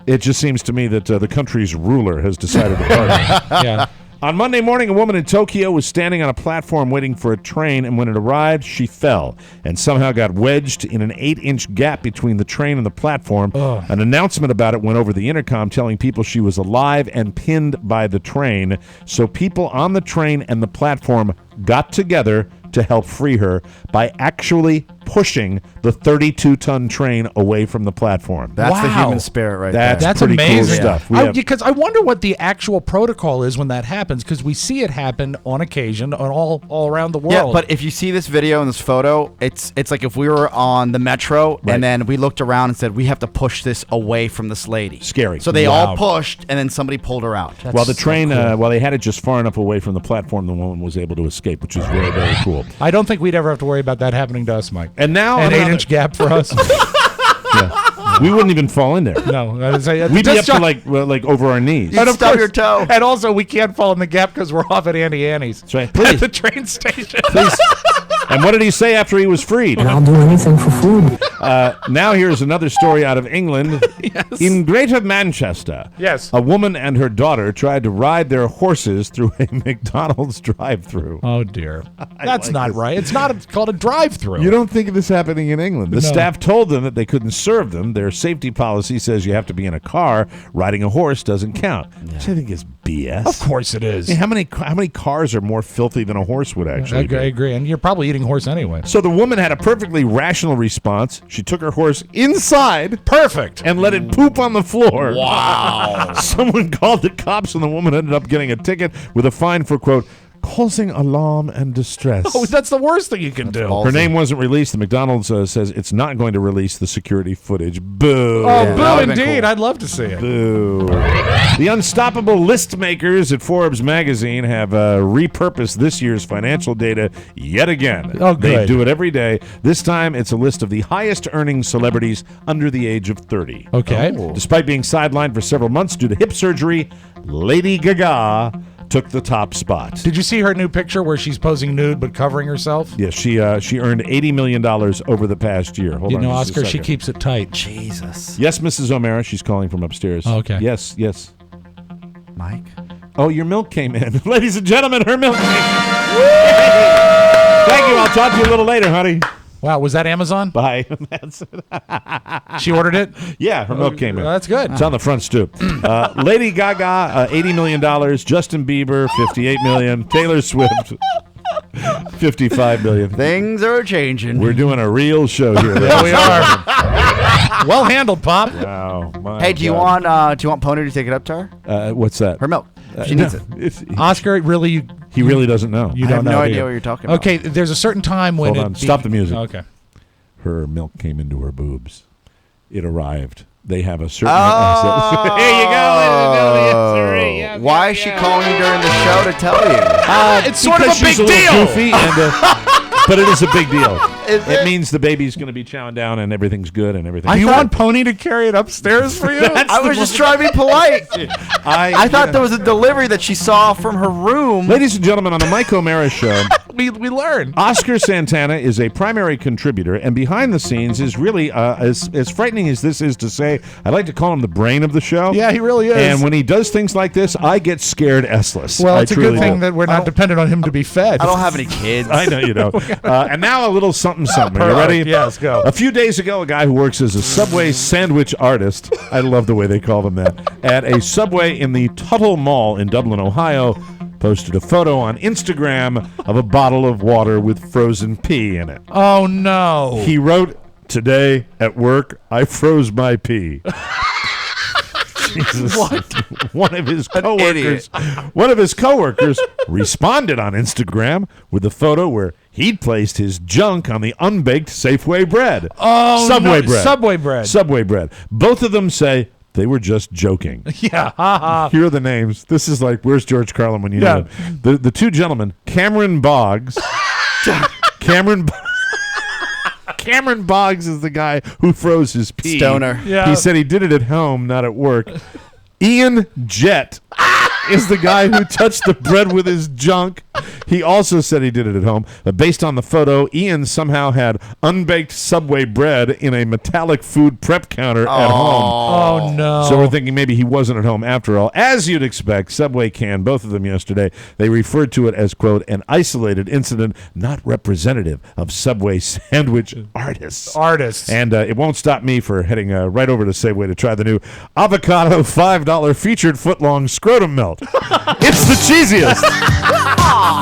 it just seems to me that the country's ruler has decided to pardon. Yeah. On Monday morning, a woman in Tokyo was standing on a platform waiting for a train, and when it arrived, she fell and somehow got wedged in an 8-inch gap between the train and the platform. Ugh. An announcement about it went over the intercom telling people she was alive and pinned by the train. So people on the train and the platform got together to help free her by actually pushing the 32-ton train away from the platform. That's the Wow. human spirit right there. That's That's pretty amazing cool stuff. Because I wonder what the actual protocol is when that happens, because we see it happen on occasion on all around the world. Yeah, but if you see this video and this photo, it's like if we were on the metro Right. and then we looked around and said, we have to push this away from this lady. Scary. So they Wow. all pushed, and then somebody pulled her out. While the train, while they had it just far enough away from the platform, the woman was able to escape, which is very, very cool. I don't think we'd ever have to worry about that happening to us, Mike. And now An another- 8-inch gap for us. We wouldn't even fall in there. No, I would say We'd be up to like over our knees. And of Stub course, your toe. And also, we can't fall in the gap because we're off at Andy Annie's. That's right. At Please. the train station. Please. And what did he say after he was freed? And I'll do anything for food. Now here's another story out of England. Yes. In Greater Manchester, Yes. a woman and her daughter tried to ride their horses through a McDonald's drive-thru. Oh dear, that's like not this. right. It's not. It's called a drive-through. You don't think of this happening in England. The No. staff told them that they couldn't serve them. Their safety policy says you have to be in a car. Riding a horse doesn't count. Which I think is BS. Of course it is. I mean, how many cars are more filthy than a horse would actually be? I agree, and you're probably eating horse anyway. So the woman had a perfectly rational response. She took her horse inside. Perfect. And let it poop on the floor. Wow. Someone called the cops and the woman ended up getting a ticket with a fine for, quote, causing alarm and distress. Oh, that's the worst thing you can do. Her name wasn't released. The McDonald's says it's not going to release the security footage. Boo. Oh, boo indeed. I'd love to see it. Boo. The unstoppable list makers at Forbes magazine have repurposed this year's financial data yet again. Oh, They good. do it every day. This time, it's a list of the highest earning celebrities under the age of 30. Okay. Despite being sidelined for several months due to hip surgery, Lady Gaga took the top spot. Did you see her new picture where she's posing nude but covering herself? Yes, she earned $80 million over the past year. Hold You on know, just a Oscar, she second. keeps it tight. Jesus. Yes, Mrs. O'Mara, she's calling from upstairs. Oh, okay. Yes. Mike? Oh, your milk came in. Ladies and gentlemen, her milk came in. Thank you. I'll talk to you a little later, honey. Wow, was that Amazon? Bye. She ordered it? Yeah, her milk came in. That's good. It's on the front stoop. Lady Gaga, $80 million. Justin Bieber, $58 million. Taylor Swift, $55 million. Things are changing. We're doing a real show here. Yeah, we are. Well handled, Pop. Wow. my Hey, do you God. want Pony to take it up to her? What's that? Her milk. She needs it. Oscar, really, He really doesn't know. you I have don't know. no do idea you? what you're talking about. Okay, there's a certain time when Hold on. Stop the music. Okay. Her milk came into her boobs. It arrived. They have a certain. Oh. Here you go, ladies and gentlemen. Yes, sir. Yes, Why is she calling you during the show to tell you? It's sort of a she's big little deal. Goofy but it is a big deal. It means the baby's going to be chowing down and everything's good and everything. Do you want Pony to carry it upstairs for you? I was just trying to be polite. I thought there was a delivery that she saw from her room. Ladies and gentlemen, on the Mike O'Mara Show, we learn. Oscar Santana is a primary contributor, and behind the scenes is really as frightening as this is to say. I'd like to call him the brain of the show. Yeah, he really is. And when he does things like this, I get scared S-less. Well, I it's a truly good thing do. that we're not dependent on him to be fed. I don't have any kids. I know you don't. And now a little something. Are you ready? Yes, go. A few days ago, a guy who works as a Subway sandwich artist, I love the way they call them that, at a Subway in the Tuttle Mall in Dublin, Ohio, posted a photo on Instagram of a bottle of water with frozen pee in it. Oh, no. He wrote, "Today at work, I froze my pee." Jesus. What? One of his coworkers responded on Instagram with a photo where he'd placed his junk on the unbaked Safeway bread. Oh, Subway no. bread. Subway bread. Subway bread. Both of them say they were just joking. Yeah. Ha-ha. Here are the names. This is like, where's George Carlin when you Yeah. know it? The two gentlemen, Cameron Boggs. Cameron Boggs is the guy who froze his pee. Stoner. Yeah. He said he did it at home, not at work. Ian Jett is the guy who touched the bread with his junk. He also said he did it at home. But based on the photo, Ian somehow had unbaked Subway bread in a metallic food prep counter at home. Oh, no. So we're thinking maybe he wasn't at home after all. As you'd expect, Subway canned both of them yesterday. They referred to it as, quote, an isolated incident not representative of Subway sandwich artists. And it won't stop me for heading right over to Subway to try the new avocado $5 featured foot-long scrotum melt. It's the cheesiest.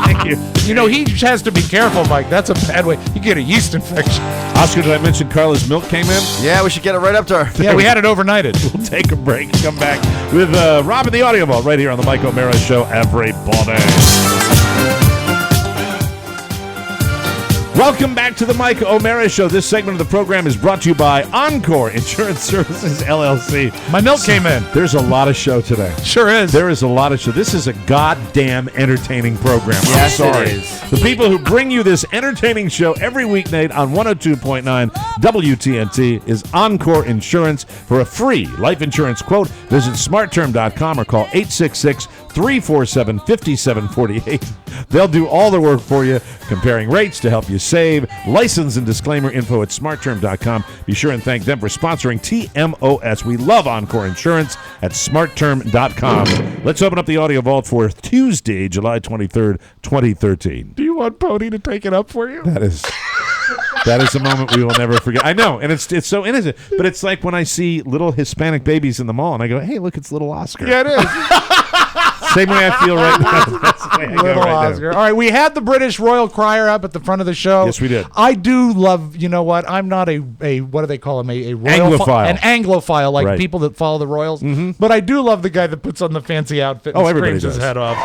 Thank you. You know, he has to be careful, Mike. That's a bad way. You get a yeast infection. Oscar, did I mention Carla's milk came in? Yeah, we should get it right up to her. Yeah, we had it overnighted. We'll take a break. Come back with Rob and the Audio Vault right here on the Mike O'Mara Show. Everybody. Welcome back to the Mike O'Mara Show. This segment of the program is brought to you by Encore Insurance Services, LLC. My milk came in. There's a lot of show today. Sure is. There is a lot of show. This is a goddamn entertaining program. Yes, I'm sorry. it is. The people who bring you this entertaining show every weeknight on 102.9 WTNT is Encore Insurance. For a free life insurance quote, visit smartterm.com or call 866-347-5748. They'll do all the work for you, comparing rates to help you save. License and disclaimer info at smartterm.com. Be sure and thank them for sponsoring TMOS. We love Encore Insurance at smartterm.com. Let's open up the audio vault for Tuesday, July 23rd, 2013. Do you want Pony to take it up for you? That is a moment we will never forget. I know, and it's so innocent, but it's like when I see little Hispanic babies in the mall, and I go, "Hey, look, it's little Oscar." Yeah, it is. Same way I feel right now. That's the way I go Little right Oscar. All right, we had the British Royal Crier up at the front of the show. Yes, we did. I do love, you know what? I'm not a what do they call him? A royal Anglophile. An Anglophile, like Right. people that follow the royals. But I do love the guy that puts on the fancy outfit and everybody screams his does. head off.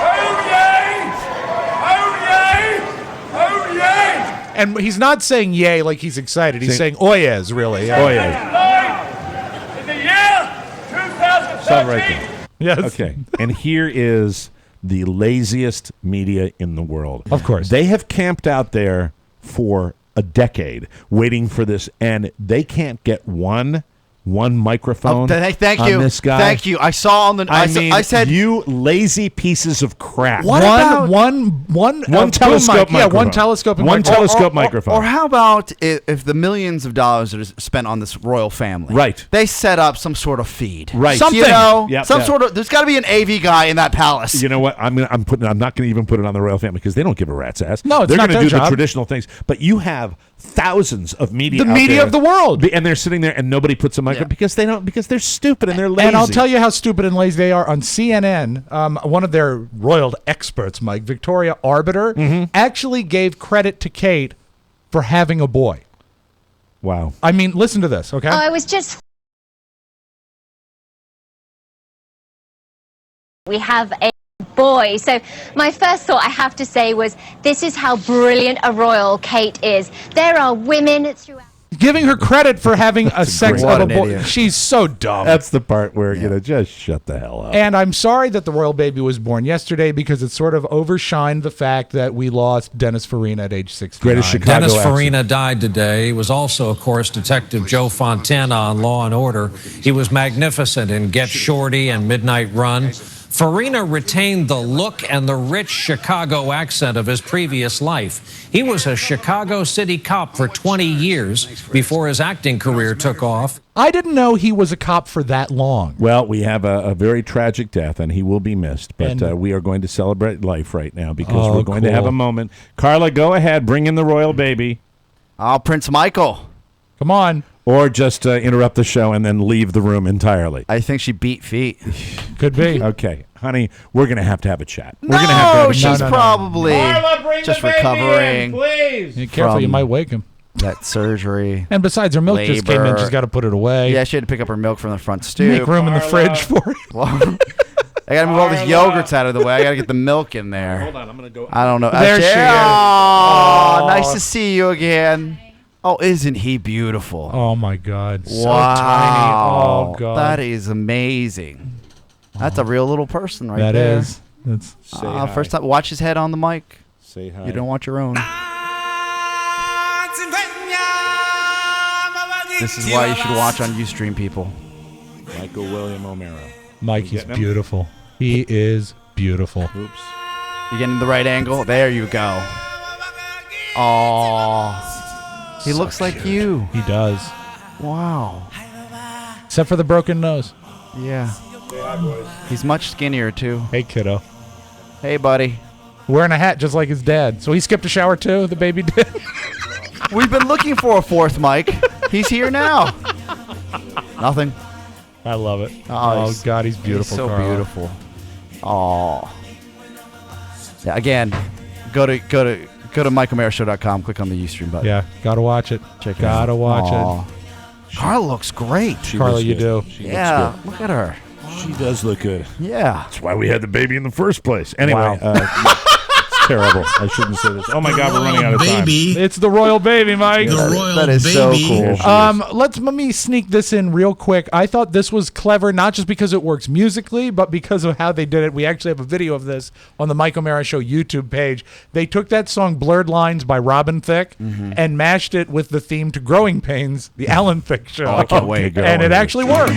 And he's not saying yay like he's excited. He's saying oyez, really. Yeah. Oyez. In the year 2013. Stop right there. Yes. Okay. And here is the laziest media in the world. Of course. They have camped out there for a decade waiting for this, and they can't get one microphone Thank on you. this guy. Thank you. I saw on the. I said, you lazy pieces of crap. What about- one telescope mic. Yeah, one microphone. telescoping One microphone. telescope microphone. Or how about if the millions of dollars that is spent on this royal family, Right. They set up some sort of feed, Right. Something, Yep, some yeah. sort of. There's got to be an AV guy in that palace. You know what? I'm not going to even put it on the royal family because they don't give a rat's ass. No, it's they're not gonna their do the job. traditional things. But you have thousands of media, The out media there, of the world. and they're sitting there and nobody puts a microphone because they don't, because they're stupid and they're lazy. And I'll tell you how stupid and lazy they are. On CNN, one of their royal experts, Mike, Victoria Arbiter, actually gave credit to Kate for having a boy. Wow. I mean, listen to this, okay? I was just... We have a boy. So my first thought, I have to say, was this is how brilliant a royal Kate is. There are women throughout... Giving her credit for having a sex What of a an boy. idiot. She's so dumb. That's the part where, just shut the hell up. And I'm sorry that the royal baby was born yesterday because it sort of overshined the fact that we lost Dennis Farina at age 69. Greatest Chicago Dennis accent. Farina died today. He was also, of course, Detective Joe Fontana on Law & Order. He was magnificent in Get Shorty and Midnight Run. Farina retained the look and the rich Chicago accent of his previous life. He was a Chicago city cop for 20 years before his acting career took off. I didn't know he was a cop for that long. Well, we have a very tragic death, and he will be missed. But And- we are going to celebrate life right now because Oh, we're going to cool. have a moment. Carla, go ahead. Bring in the royal baby. Oh, Prince Michael. Come on. Or just interrupt the show and then leave the room entirely. I think she beat feet. Could be. Okay, honey, we're going to have a chat. We're No, gonna have to have a she's chat. no. probably bring just the baby recovering. in, please. Be careful, you From- might wake him. that surgery. And besides, her milk just came in. Labor. She's got to put it away. Yeah, she had to pick up her milk from the front stoop. Make room in the fridge for it. Well, I gotta move all these yogurts out of the way. I gotta get the milk in there. Hold on, I'm going to go. I don't know. There she is. Oh, nice to see you again. Oh, isn't he beautiful? Oh, my God. So wow. tiny. Oh, God. That is amazing. That's a real little person right That there. is. That's Say hi. First time, watch his head on the mic. Say hi. You don't want your own. This is why you should watch on Ustream, people. Michael William O'Mara. Mike, he's getting him? beautiful. He is beautiful. Oops. You getting the right angle? There you go. Oh, he looks like you. He does. Wow. Except for the broken nose. Yeah. He's much skinnier too. Hey, kiddo. Hey, buddy. Wearing a hat just like his dad. So he skipped a shower too, the baby did. We've been looking for a fourth Mike. He's here now. Nothing. I love it. Oh, Oh, God, he's beautiful. He's so Carla. beautiful. Oh. Yeah, again, go to MikeOMaraShow.com. Click on the Ustream button. Yeah, gotta watch it. Check it Gotta out. watch Aw. Carla looks great. Carla, looks you good. do. She Yeah, looks look at her. good. She does look good. Yeah. That's why we had the baby in the first place. Anyway, Wow. terrible. I shouldn't say this. Oh my God, we're running out of time. It's the royal baby, Mike. The royal that is baby. so cool. Let me sneak this in real quick. I thought this was clever, not just because it works musically, but because of how they did it. We actually have a video of this on the Mike O'Mara Show YouTube page. They took that song "Blurred Lines" by Robin Thicke and mashed it with the theme to "Growing Pains," the Alan Thicke show. Oh, I can't wait to go and on it this. actually works.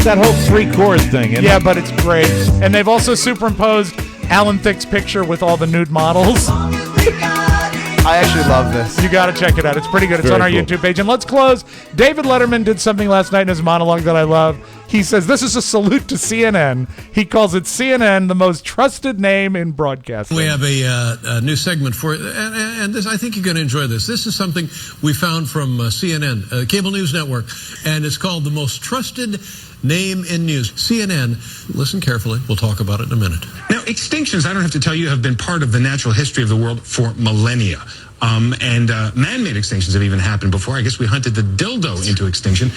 That whole 3-chord thing. Isn't Yeah, it? but it's great. And they've also superimposed Alan Thicke's picture with all the nude models. I actually love this. You got to check it out. It's pretty good. It's Very on our cool. YouTube page. And let's close. David Letterman did something last night in his monologue that I love. He says, this is a salute to CNN. He calls it CNN, the most trusted name in broadcasting. We have a new segment for it, and this, I think you're going to enjoy this. This is something we found from CNN, Cable News Network, and it's called the most trusted name in news. CNN, listen carefully. We'll talk about it in a minute. Now, extinctions, I don't have to tell you, have been part of the natural history of the world for millennia. And man-made extinctions have even happened before. I guess we hunted the dildo into extinction.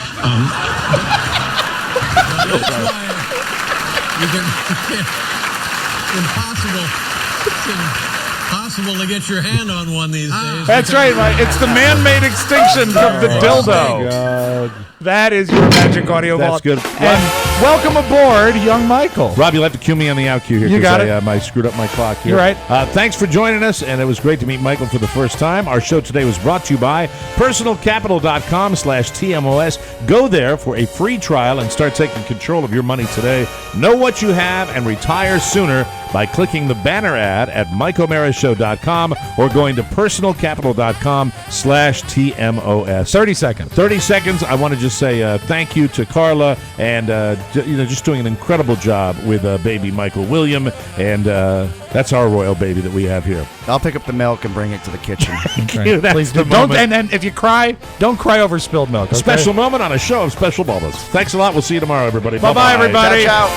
Impossible to get your hand on one these days. That's right, Mike. It's the man-made extinction of the dildo. God. That is your magic audio That's vault. good. And welcome aboard, young Michael. Rob, you'll have to cue me on the out cue here. You got 'cause I screwed up my clock here. You're right. Thanks for joining us, and it was great to meet Michael for the first time. Our show today was brought to you by personalcapital.com/TMOS. Go there for a free trial and start taking control of your money today. Know what you have and retire sooner by clicking the banner ad at MikeO'MaraShow.com or going to personalcapital.com/TMOS. 30 seconds. 30 seconds. I want to just say thank you to Carla and just doing an incredible job with baby Michael William, and that's our royal baby that we have here. I'll pick up the milk and bring it to the kitchen. Right. Please don't. And if you cry, don't cry over spilled milk. Okay? Special moment on a show of special moments. Thanks a lot. We'll see you tomorrow, everybody. Bye-bye, everybody. Ciao, ciao.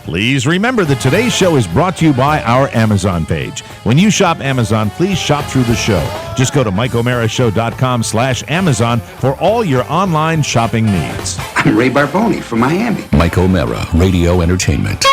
Please remember that today's show is brought to you by our Amazon page. When you shop Amazon, please shop through the show. Just go to MikeO'MaraShow.com/Amazon for all your online shopping needs. I'm Ray Barboni from Miami. Mike O'Mara, Radio Entertainment.